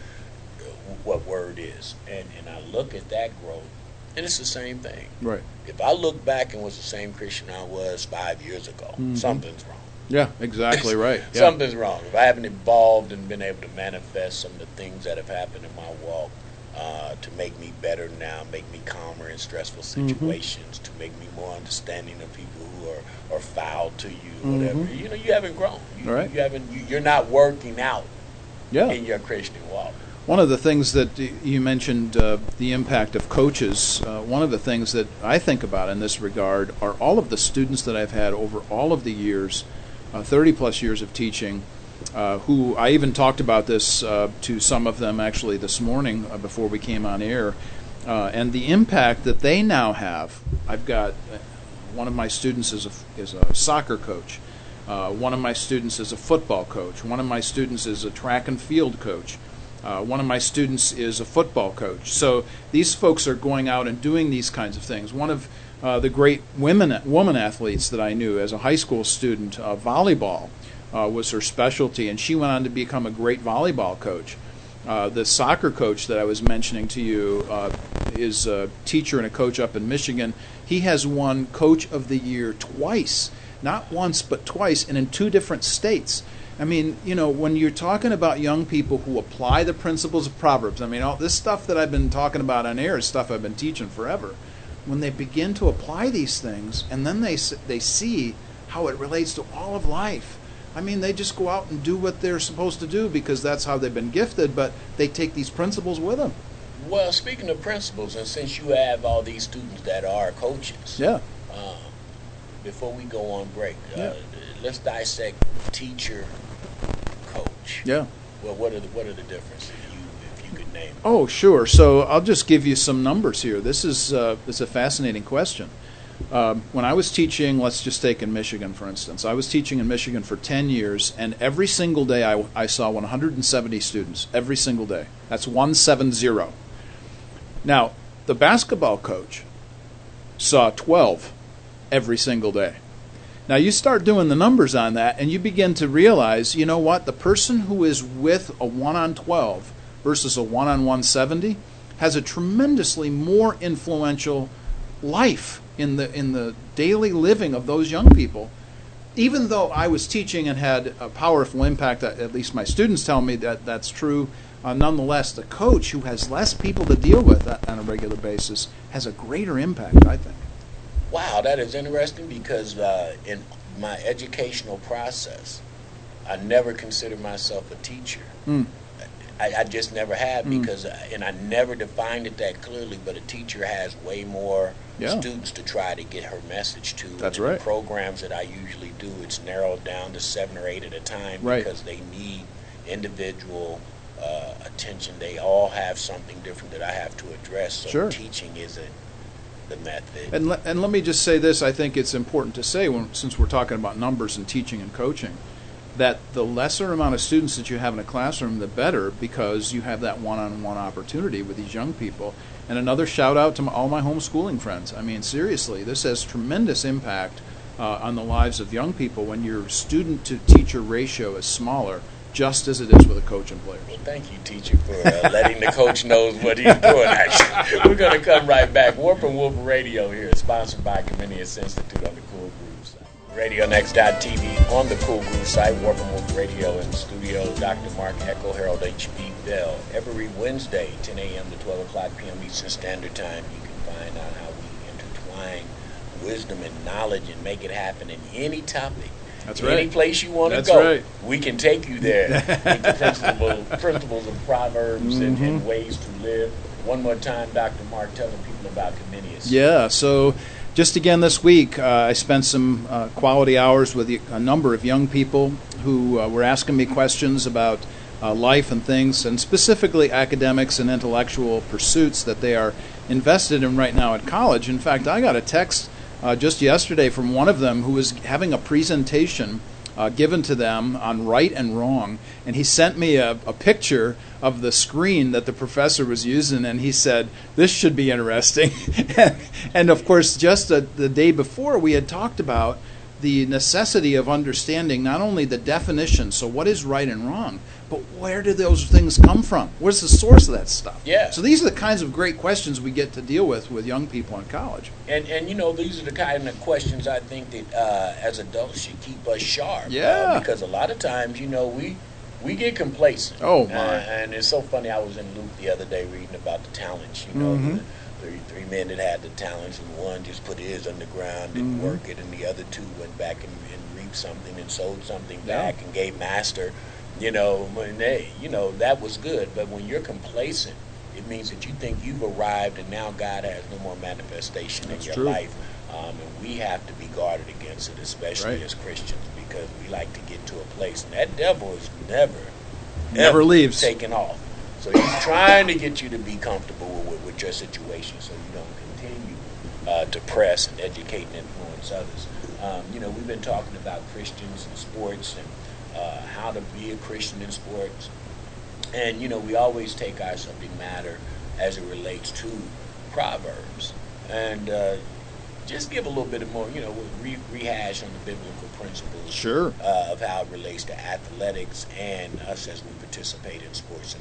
what word is. And I look at that growth, and it's the same thing. Right. If I look back and was the same Christian I was 5 years ago, something's wrong. Yeah, exactly right. Yeah. Something's wrong. If I haven't evolved and been able to manifest some of the things that have happened in my walk, to make me better now, make me calmer in stressful situations, to make me more understanding of people who are foul to you, whatever. You haven't grown. You're not working out in your Christian walk. One of the things that you mentioned, the impact of coaches, one of the things that I think about in this regard are all of the students that I've had over all of the years, 30 plus years of teaching, who I even talked about this to some of them actually this morning before we came on air, and the impact that they now have. I've got one of my students is a soccer coach. One of my students is a football coach. One of my students is a track and field coach. One of my students is a football coach. So these folks are going out and doing these kinds of things. One of the great woman athletes that I knew as a high school student, volleyball was her specialty, and she went on to become a great volleyball coach. The soccer coach that I was mentioning to you is a teacher and a coach up in Michigan. He has won Coach of the Year twice, not once but twice, and in 2 different states. I mean, when you're talking about young people who apply the principles of Proverbs, I mean, all this stuff that I've been talking about on air is stuff I've been teaching forever. When they begin to apply these things, and then they see how it relates to all of life, I mean, they just go out and do what they're supposed to do because that's how they've been gifted, but they take these principles with them. Well, speaking of principles, and since you have all these students that are coaches, yeah. Before we go on break, let's dissect teacher, coach. Yeah. Well, what are the differences? If you could name them? Oh, sure. So I'll just give you some numbers here. This is it's a fascinating question. When I was teaching, let's just take in Michigan, for instance. I was teaching in Michigan for 10 years, and every single day I saw 170 students. Every single day. That's 170. Now, the basketball coach saw 12 every single day. Now, you start doing the numbers on that, and you begin to realize, you know what? The person who is with a 1-on-12 versus a 1-on-170 has a tremendously more influential life in the daily living of those young people. Even though I was teaching and had a powerful impact, at least my students tell me that that's true, nonetheless, the coach who has less people to deal with on a regular basis has a greater impact, I think. Wow, that is interesting because in my educational process, I never considered myself a teacher. I just never have because, and I never defined it that clearly, but a teacher has way more students to try to get her message to. That's and right. The programs that I usually do, it's narrowed down to 7 or 8 at a time because they need individual attention. They all have something different that I have to address, so teaching isn't the method. And let me just say this, I think it's important to say, since we're talking about numbers and teaching and coaching, that the lesser amount of students that you have in a classroom, the better, because you have that one-on-one opportunity with these young people. And another shout out to all my homeschooling friends. I mean, seriously, this has tremendous impact on the lives of young people when your student-to-teacher ratio is smaller, just as it is with a coach and players. Well, thank you, teacher, for letting the coach know what he's doing, actually. We're going to come right back. Warp and Woof Radio here, sponsored by Comenius Institute on the Cool Groove site. RadioNext.tv on the Cool Groove site. Warp and Woof Radio in the studio. Dr. Mark Echo, Harold H.B. Bell. Every Wednesday, 10 a.m. to 12 o'clock p.m. Eastern Standard Time, you can find out how we intertwine wisdom and knowledge and make it happen in any topic. That's right. Any place you want to go, right. we can take you there. The principles of Proverbs and ways to live. One more time, Dr. Mark, tell the people about Comenius. Yeah, so just again this week, I spent some quality hours with a number of young people who were asking me questions about life and things, and specifically academics and intellectual pursuits that they are invested in right now at college. In fact, I got a text just yesterday from one of them who was having a presentation given to them on right and wrong, and he sent me a picture of the screen that the professor was using, and he said, this should be interesting. And of course, just the day before, we had talked about the necessity of understanding not only the definition, so what is right and wrong, but where do those things come from? Where's the source of that stuff? Yeah. So these are the kinds of great questions we get to deal with young people in college. And you know, these are the kind of questions I think that as adults should keep us sharp. Yeah. Because a lot of times, you know, we get complacent. Oh, my. And it's so funny, I was in Luke the other day reading about the talents, you know, the three men that had the talents, and one just put his on the ground, didn't work it, and the other two went back and reaped something and sold something back and gave master, That was good. But when you're complacent, it means that you think you've arrived and now God has no more manifestation in your life. And we have to be guarded against it, especially as Christians, because we like to get to a place. And that devil is never leaves, taken off. So he's trying to get you to be comfortable with your situation so you don't continue to press and educate and influence others. We've been talking about Christians in sports and how to be a Christian in sports. And, we always take our subject matter as it relates to Proverbs. And just give a little bit more, rehash on the biblical principles of how it relates to athletics and us as we participate in sports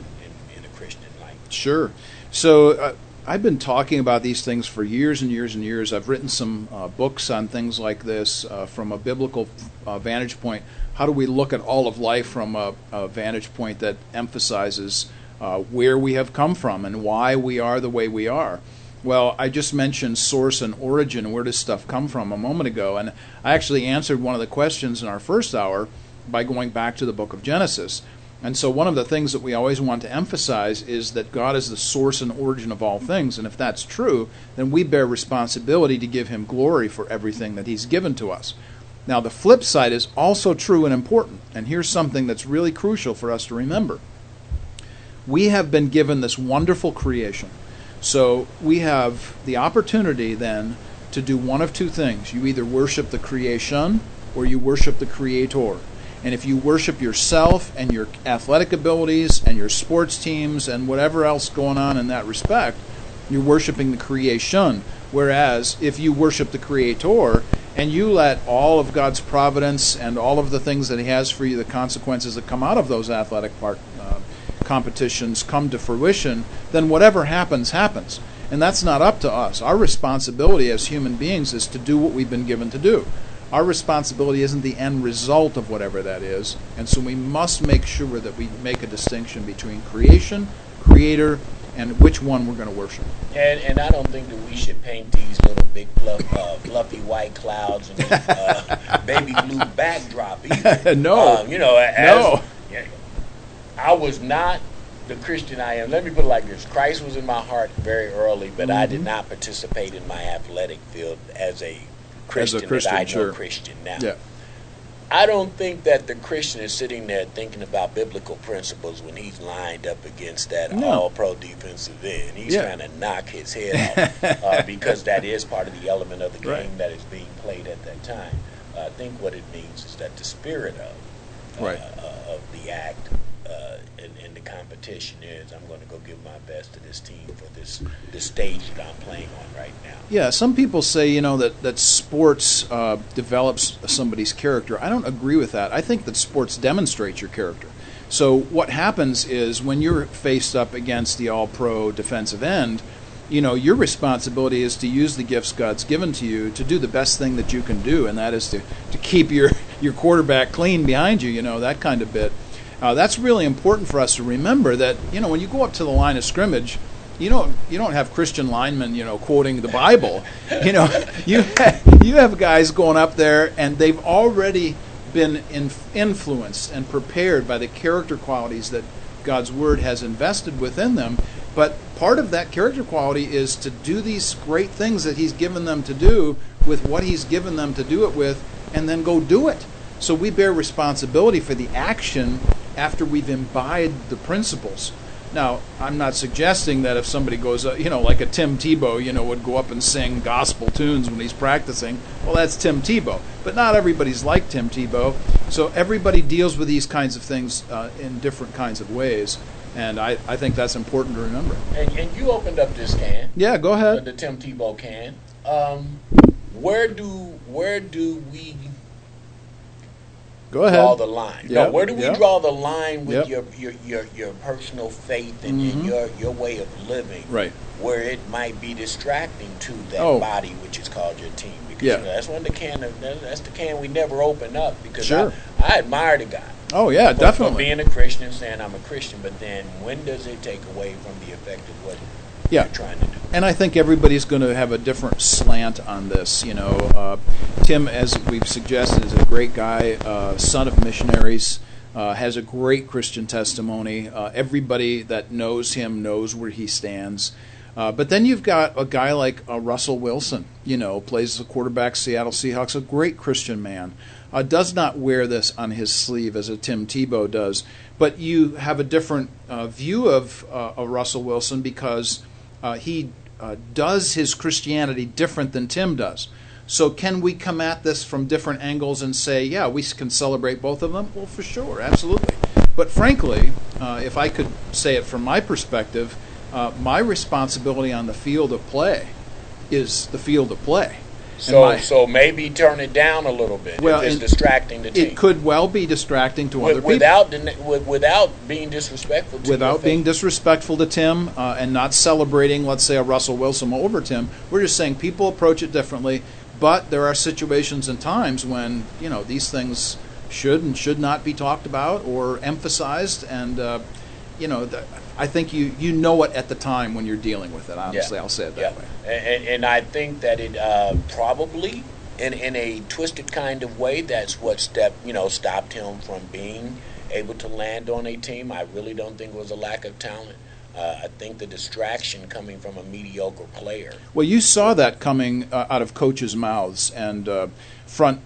in a Christian life. Sure. So I've been talking about these things for years and years and years. I've written some books on things like this from a biblical vantage point. How do we look at all of life from a vantage point that emphasizes where we have come from and why we are the way we are? Well, I just mentioned source and origin. Where does stuff come from a moment ago? And I actually answered one of the questions in our first hour by going back to the book of Genesis. And so one of the things that we always want to emphasize is that God is the source and origin of all things. And if that's true, then we bear responsibility to give him glory for everything that he's given to us. Now, the flip side is also true and important. And here's something that's really crucial for us to remember. We have been given this wonderful creation. So we have the opportunity then to do one of two things. You either worship the creation or you worship the Creator. And if you worship yourself and your athletic abilities and your sports teams and whatever else going on in that respect, you're worshiping the creation. Whereas if you worship the Creator and you let all of God's providence and all of the things that he has for you, the consequences that come out of those athletic competitions come to fruition, then whatever happens, happens. And that's not up to us. Our responsibility as human beings is to do what we've been given to do. Our responsibility isn't the end result of whatever that is. And so we must make sure that we make a distinction between creation, creator, and which one we're going to worship. And I don't think that we should paint these little big fluffy white clouds and baby blue backdrop either. No. No. I was not the Christian I am. Let me put it like this. Christ was in my heart very early, but I did not participate in my athletic field as a Christian that I know Christian now. Yeah. I don't think that the Christian is sitting there thinking about biblical principles when he's lined up against that all-pro defensive end. He's trying to knock his head off because that is part of the element of the game that is being played at that time. I think what it means is that the spirit of the act and the competition is, I'm going to go give my best to this team for this stage that I'm playing on right now. Yeah, some people say, that sports develops somebody's character. I don't agree with that. I think that sports demonstrates your character. So what happens is when you're faced up against the all-pro defensive end, your responsibility is to use the gifts God's given to you to do the best thing that you can do, and that is to keep your quarterback clean behind you, that kind of bit. That's really important for us to remember that, when you go up to the line of scrimmage, you don't have Christian linemen, quoting the Bible. You have guys going up there and they've already been influenced and prepared by the character qualities that God's Word has invested within them. But part of that character quality is to do these great things that He's given them to do with what He's given them to do it with, and then go do it. So we bear responsibility for the action after we've imbibed the principles. Now, I'm not suggesting that if somebody goes, like a Tim Tebow, would go up and sing gospel tunes when he's practicing. Well, that's Tim Tebow. But not everybody's like Tim Tebow. So everybody deals with these kinds of things in different kinds of ways. And I think that's important to remember. And you opened up this can. Yeah, go ahead. The Tim Tebow can. Where do we Go ahead. Draw the line? Yep. No, where do we draw the line with your personal faith and your way of living? Right. Where it might be distracting to that body, which is called your team. Because that's one of that's the can we never open up, because I admire the guy. Oh yeah, definitely. For being a Christian and saying I'm a Christian, but then when does it take away from the effect of what you're trying to do? And I think everybody's going to have a different slant on this. Tim, as we've suggested, is a great guy, son of missionaries, has a great Christian testimony. Everybody that knows him knows where he stands. But then you've got a guy like Russell Wilson, plays as a quarterback, Seattle Seahawks, a great Christian man. Does not wear this on his sleeve as a Tim Tebow does. But you have a different view of Russell Wilson because he does his Christianity different than Tim does. So can we come at this from different angles and say, yeah, we can celebrate both of them? Well, for sure, absolutely. But frankly, if I could say it from my perspective, my responsibility on the field of play is the field of play. So maybe turn it down a little bit if it's distracting the team. It could well be distracting to other people. Without being disrespectful to Without being disrespectful to Tim and not celebrating, let's say, a Russell Wilson over Tim. We're just saying people approach it differently, but there are situations and times when, these things should and should not be talked about or emphasized, and, I think you know it at the time when you're dealing with it, honestly. I'll say it that way. And I think that it probably, in a twisted kind of way, that's what stopped him from being able to land on a team. I really don't think it was a lack of talent. I think the distraction coming from a mediocre player. Well, you saw that coming out of coaches' mouths and front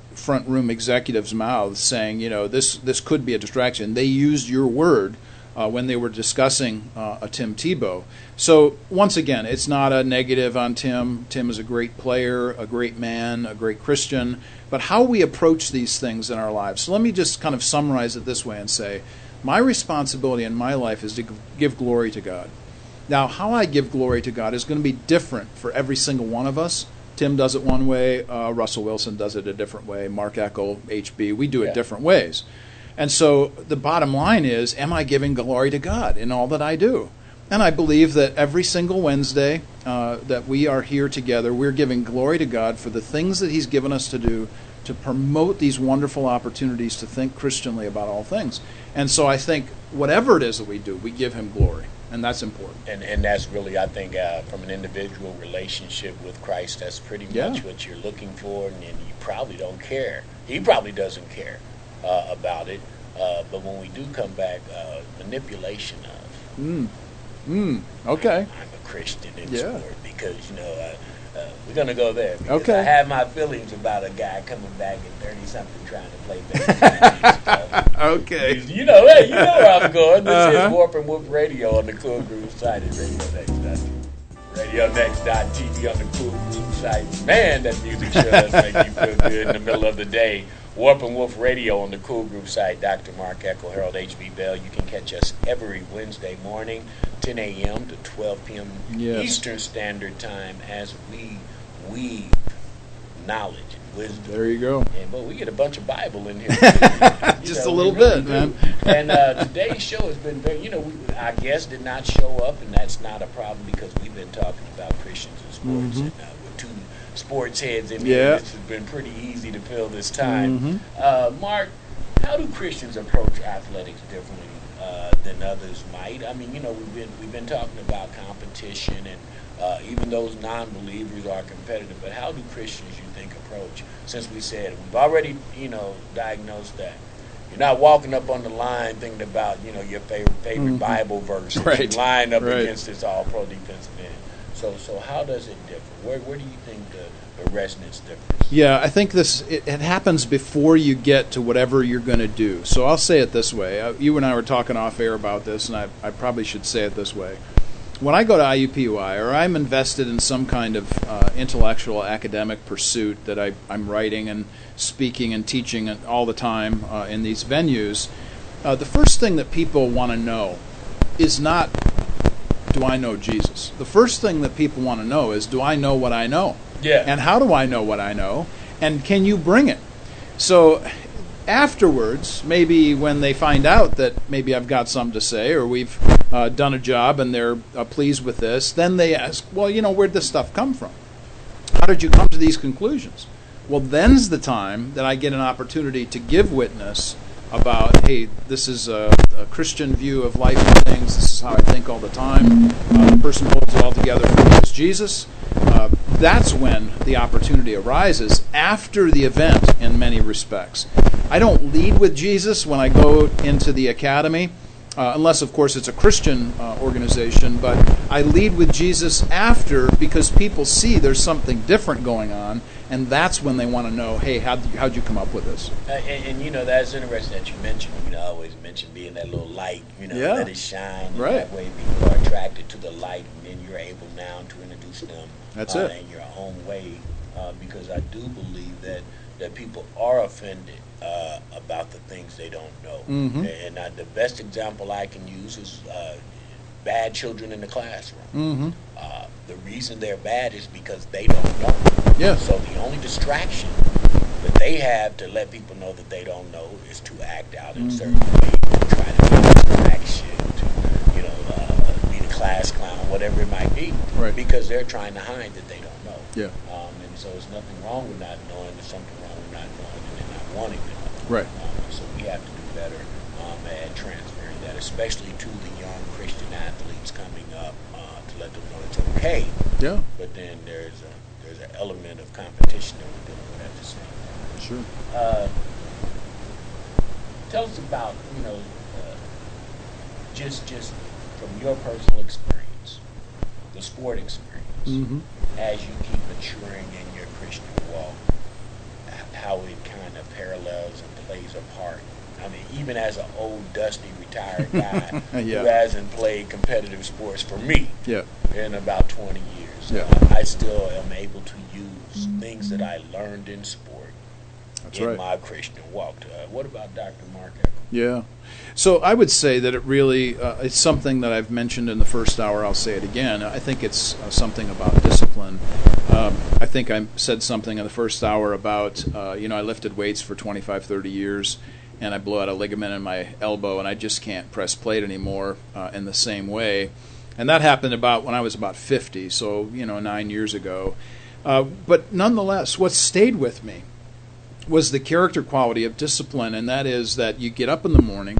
room executives' mouths saying, this could be a distraction. They used your word when they were discussing a Tim Tebow. So, once again, it's not a negative on Tim. Tim is a great player, a great man, a great Christian. But how we approach these things in our lives. So let me just kind of summarize it this way and say, my responsibility in my life is to give glory to God. Now, how I give glory to God is going to be different for every single one of us. Tim does it one way. Russell Wilson does it a different way. Mark Eckel, HB, we do it different ways. And so the bottom line is, am I giving glory to God in all that I do? And I believe that every single Wednesday that we are here together, we're giving glory to God for the things that He's given us to do to promote these wonderful opportunities to think Christianly about all things. And so I think whatever it is that we do, we give Him glory. And that's important. And that's really, I think, from an individual relationship with Christ, that's pretty much what you're looking for, and you probably don't care. He probably doesn't care about it. But when we do come back, manipulation of. Okay. I'm a Christian in sport because, we're going to go there. Because I have my feelings about a guy coming back at 30-something trying to play baseball. Okay. You know where I'm going. This is Warp and Woof Radio on the Cool Groove site at RadioNext.TV on the Cool Groove site. Man, that music sure does make you feel good in the middle of the day. Warp and Woof Radio on the Cool Groove site. Dr. Mark Eckel, Harold H.B. Bell. You can catch us every Wednesday morning, 10 a.m. to 12 p.m. Eastern Standard Time as we weave knowledge and wisdom. There you go. And we get a bunch of Bible in here. Just a little bit, man. And today's show has been very, our guest did not show up, and that's not a problem because we've been talking about Christians and sports. And with two sports heads in here, this has been pretty easy to fill this time. Mark, how do Christians approach athletics differently than others might? I mean, we've been talking about competition, and even those non-believers are competitive. But how do Christians, you think, approach? Since we said we've already, diagnosed that you're not walking up on the line thinking about, your favorite Bible verse, and line up against this all-pro defensive end. So how does it differ? Where do you think the resonance differs? Yeah, I think it happens before you get to whatever you're going to do. So I'll say it this way. You and I were talking off air about this, and I probably should say it this way. When I go to IUPUI, or I'm invested in some kind of intellectual academic pursuit that I'm writing and speaking and teaching all the time in these venues, the first thing that people want to know is not, do I know Jesus? The first thing that people want to know is, do I know what I know? Yeah. And how do I know what I know? And can you bring it? So afterwards, maybe when they find out that maybe I've got something to say, or we've done a job and they're pleased with this, then they ask, well, where'd this stuff come from? How did you come to these conclusions? Well, then's the time that I get an opportunity to give witness about, hey, this is a Christian view of life and things. This is how I think all the time. The person holds it all together for me is Jesus. That's when the opportunity arises after the event in many respects. I don't lead with Jesus when I go into the academy, unless, of course, it's a Christian organization, but I lead with Jesus after, because people see there's something different going on, and that's when they want to know, hey, how'd you come up with this? And that's interesting that you mentioned. I always mention being that little light, let it shine. Right. That way people are attracted to the light, and then you're able now to introduce them in your own way, because I do believe that people are offended about the things they don't know. Mm-hmm. And the best example I can use is bad children in the classroom. Mm-hmm. The reason they're bad is because they don't know. Yes. So the only distraction that they have to let people know that they don't know is to act out in certain ways, to try to be a distraction, to be the class clown, whatever it might be. Right. Because they're trying to hide that they don't know. Yeah. And so there's nothing wrong with not knowing. There's something wrong with not knowing and then not wanting to know. Right. So we have to do better at transferring that, especially to the young Christian athletes coming up, to let them know it's okay. Yeah. But then there's an element of competition that we're dealing with at the same time. Sure. Tell us about just from your personal experience, the sport experience, as you keep maturing in your Christian walk, how it kind of parallels and plays a part. I mean, even as an old, dusty, retired guy Yeah. who hasn't played competitive sports for me in about 20 years, I still am able to use things that I learned in sport in my Christian walk. What about Dr. Mark Eckel? Yeah. So I would say that it really, it's something that I've mentioned in the first hour. I'll say it again. I think it's something about discipline. I think I said something in the first hour about, I lifted weights for 25, 30 years, and I blew out a ligament in my elbow, and I just can't press plate anymore in the same way. And that happened about when I was about 50, so, 9 years ago. But nonetheless, what stayed with me was the character quality of discipline, and that is that you get up in the morning,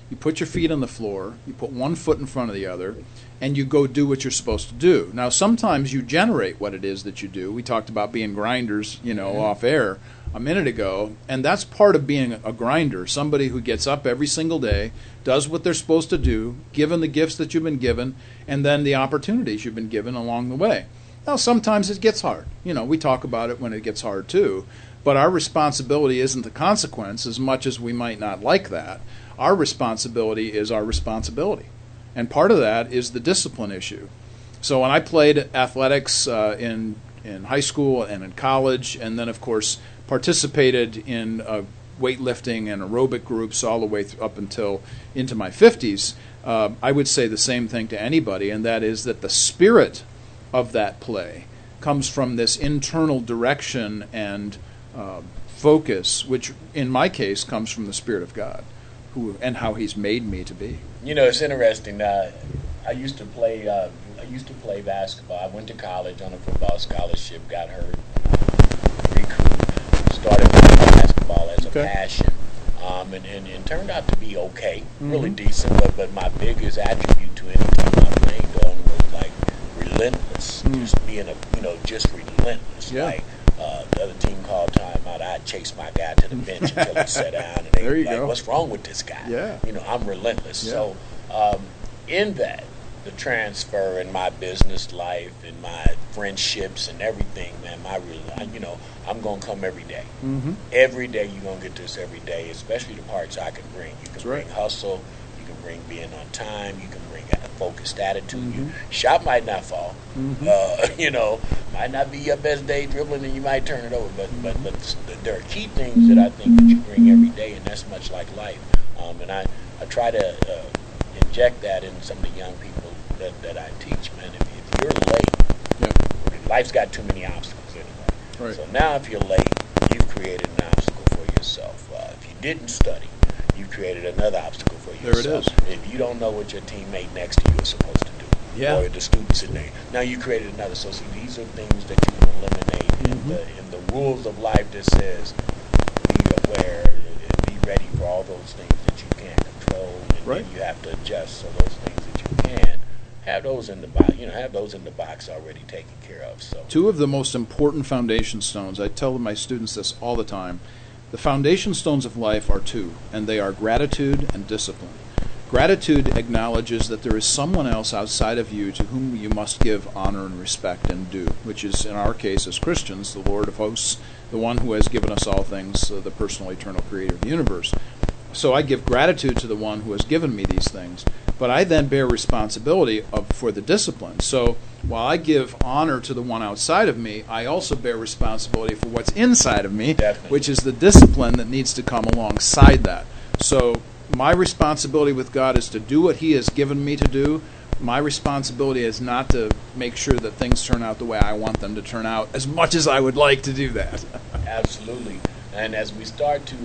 you put your feet on the floor, you put one foot in front of the other, and you go do what you're supposed to do. Now, sometimes you generate what it is that you do. We talked about being grinders, off air a minute ago, and that's part of being a grinder, somebody who gets up every single day, does what they're supposed to do, given the gifts that you've been given, and then the opportunities you've been given along the way. Now, sometimes it gets hard. We talk about it when it gets hard, too. But our responsibility isn't the consequence, as much as we might not like that. Our responsibility is our responsibility. And part of that is the discipline issue. So when I played athletics in high school and in college, and then, of course, participated in weightlifting and aerobic groups all the way up until into my 50s, I would say the same thing to anybody, and that is that the spirit of that play comes from this internal direction and focus, which in my case comes from the Spirit of God, and how He's made me to be. It's interesting. I used to play basketball. I went to college on a football scholarship, got hurt, recouped, started playing basketball as a passion, and turned out to be okay, really decent. But my biggest attribute to any team I played on was like relentless, just being just relentless. Yeah. Like the other team called timeout, I'd chase my guy to the bench until he sat down, and they were like, "What's wrong with this guy?" Yeah. I'm relentless. Yeah. So in that, the transfer in my business life and my friendships and everything, man, I'm gonna come every day. Every day you're gonna get this every day, especially the parts I can bring. You can bring hustle, you can bring being on time, you can bring a focused attitude. Your shot might not fall, might not be your best day dribbling, and you might turn it over. But there are key things that I think that you bring every day, and that's much like life. And I try to inject that in some of the young people that I teach, man. If you're late, life's got too many obstacles anyway. Right. So now if you're late, you've created an obstacle for yourself. If you didn't study, you created another obstacle for yourself. There it is. If you don't know what your teammate next to you is supposed to do, or the students in there, now you created another. So see, these are things that you can eliminate in the rules of life that says be aware and be ready for all those things that you can't control, and then you have to adjust so those things that you can have those in the box. Have those in the box already taken care of. So two of the most important foundation stones. I tell my students this all the time. The foundation stones of life are two, and they are gratitude and discipline. Gratitude acknowledges that there is someone else outside of you to whom you must give honor and respect and due, which is, in our case as Christians, the Lord of hosts, the one who has given us all things, the personal, eternal creator of the universe. So I give gratitude to the one who has given me these things, but I then bear responsibility for the discipline. So while I give honor to the one outside of me, I also bear responsibility for what's inside of me, Definitely. which is the discipline that needs to come alongside that. So my responsibility with God is to do what He has given me to do. My responsibility is not to make sure that things turn out the way I want them to turn out, as much as I would like to do that. Absolutely. And as we start to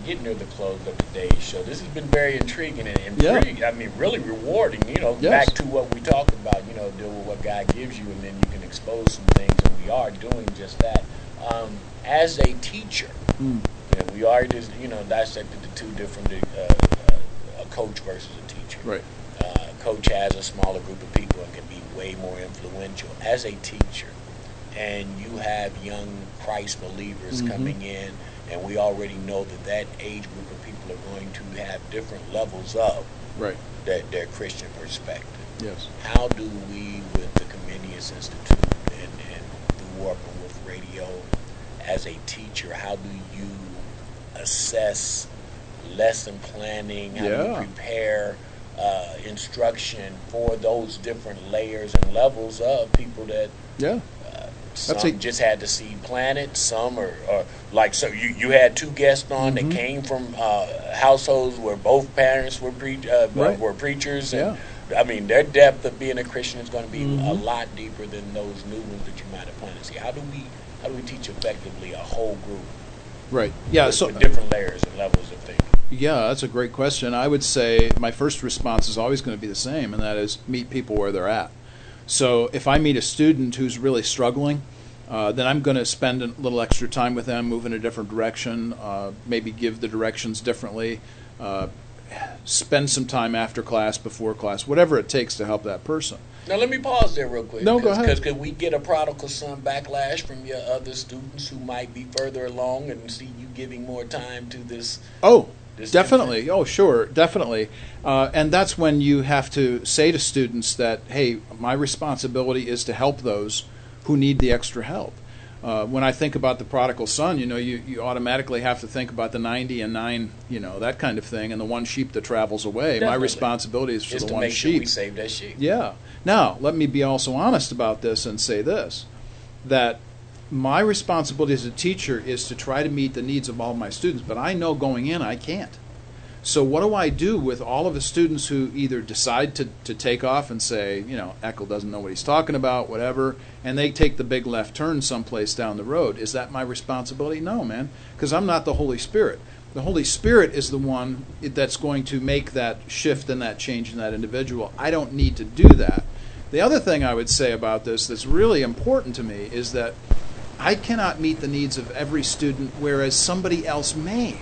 get near the close of today's show, this has been very intriguing and pretty, really rewarding, Yes. back to what we talked about, deal with what God gives you, and then you can expose some things, and we are doing just that. As a teacher, we already just, dissected the two different, a coach versus a teacher. Right. Coach has a smaller group of people and can be way more influential. As a teacher, and you have young Christ believers coming in, and we already know that age group of people are going to have different levels of their Christian perspective. Yes. How do we, with the Comenius Institute and through working with radio, as a teacher, how do you assess lesson planning? How do you prepare instruction for those different layers and levels of people that some just had the seed planted, some are like, so you had two guests on that came from households where both parents were preachers, and I mean their depth of being a Christian is going to be a lot deeper than those new ones that you might have planted. See, how do we teach effectively a whole group? Right. Yeah. With different layers and levels of thinking. Yeah, that's a great question. I would say my first response is always going to be the same, and that is meet people where they're at. So if I meet a student who's really struggling, then I'm going to spend a little extra time with them, move in a different direction, maybe give the directions differently, spend some time after class, before class, whatever it takes to help that person. Now let me pause there real quick. No, go ahead. Because could we get a prodigal son backlash from your other students who might be further along and see you giving more time to this? Oh, definitely. Oh, sure, definitely. And that's when you have to say to students that, hey, my responsibility is to help those who need the extra help. When I think about the prodigal son, you automatically have to think about the 90 and 9, that kind of thing, and the one sheep that travels away. Definitely. My responsibility is for the one sheep. Just to make sure we save that sheep. Yeah. Now, let me be also honest about this and say this, that my responsibility as a teacher is to try to meet the needs of all my students, but I know going in I can't. So what do I do with all of the students who either decide to take off and say, Eckel doesn't know what he's talking about, whatever, and they take the big left turn someplace down the road? Is that my responsibility? No, man, because I'm not the Holy Spirit. The Holy Spirit is the one that's going to make that shift and that change in that individual. I don't need to do that. The other thing I would say about this that's really important to me is that I cannot meet the needs of every student, whereas somebody else may.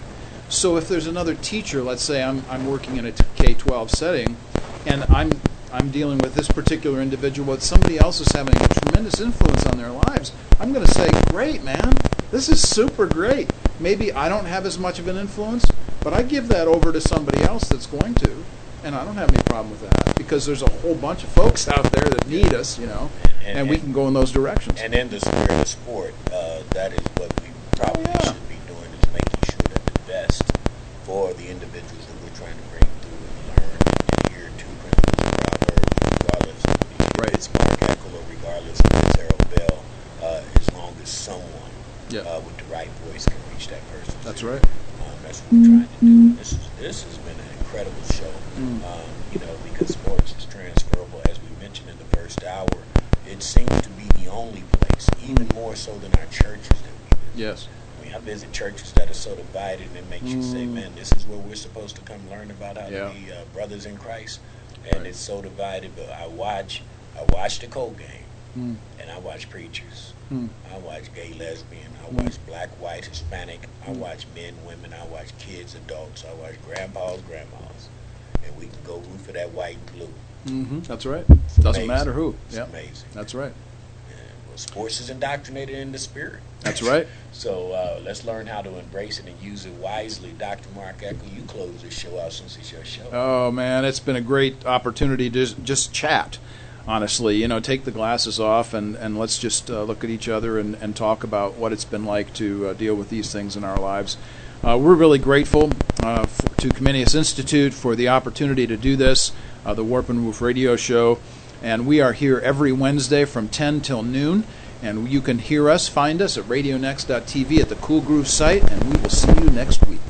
So if there's another teacher, let's say I'm working in a K-12 setting, and I'm dealing with this particular individual, but somebody else is having a tremendous influence on their lives, I'm going to say, great, man, this is super great. Maybe I don't have as much of an influence, but I give that over to somebody else that's going to, and I don't have any problem with that, because there's a whole bunch of folks out there that need us, and we can go in those directions. And in the spirit of sport, that is what we probably should be doing, is making sure that the best for the individuals that we're trying to bring through and learn and hear to principles of Proverbs, regardless if it's Mark Eckel or regardless if it's Harold Bell, as long as someone with the right voice can reach that person. That's right. That's what we're trying to do. This has been an incredible show, because sports is transferable. As we mentioned in the first hour, it seems to be the only place, even more so than our churches that we visit. Yes. I mean, I visit churches that are so divided, and it makes you say, man, this is where we're supposed to come learn about how to be brothers in Christ. And it's so divided, but I watch the Cole game, and I watch preachers. I watch gay, lesbian. I watch black, white, Hispanic. I watch men, women. I watch kids, adults. I watch grandpas, grandmas. And we can go root for that white and blue. That's right. It's Doesn't amazing. matter who. It's amazing. That's right. Well, sports is indoctrinated in the spirit. That's right. So let's learn how to embrace it and use it wisely. Dr. Mark Echo, you close this show out since it's your show. Oh, man, it's been a great opportunity to just chat, honestly. Take the glasses off and let's just look at each other and talk about what it's been like to deal with these things in our lives. We're really grateful to Comenius Institute for the opportunity to do this, the Warp and Woof radio show. And we are here every Wednesday from 10 till noon. And you can hear us, find us at radionext.tv at the Cool Groove site. And we will see you next week.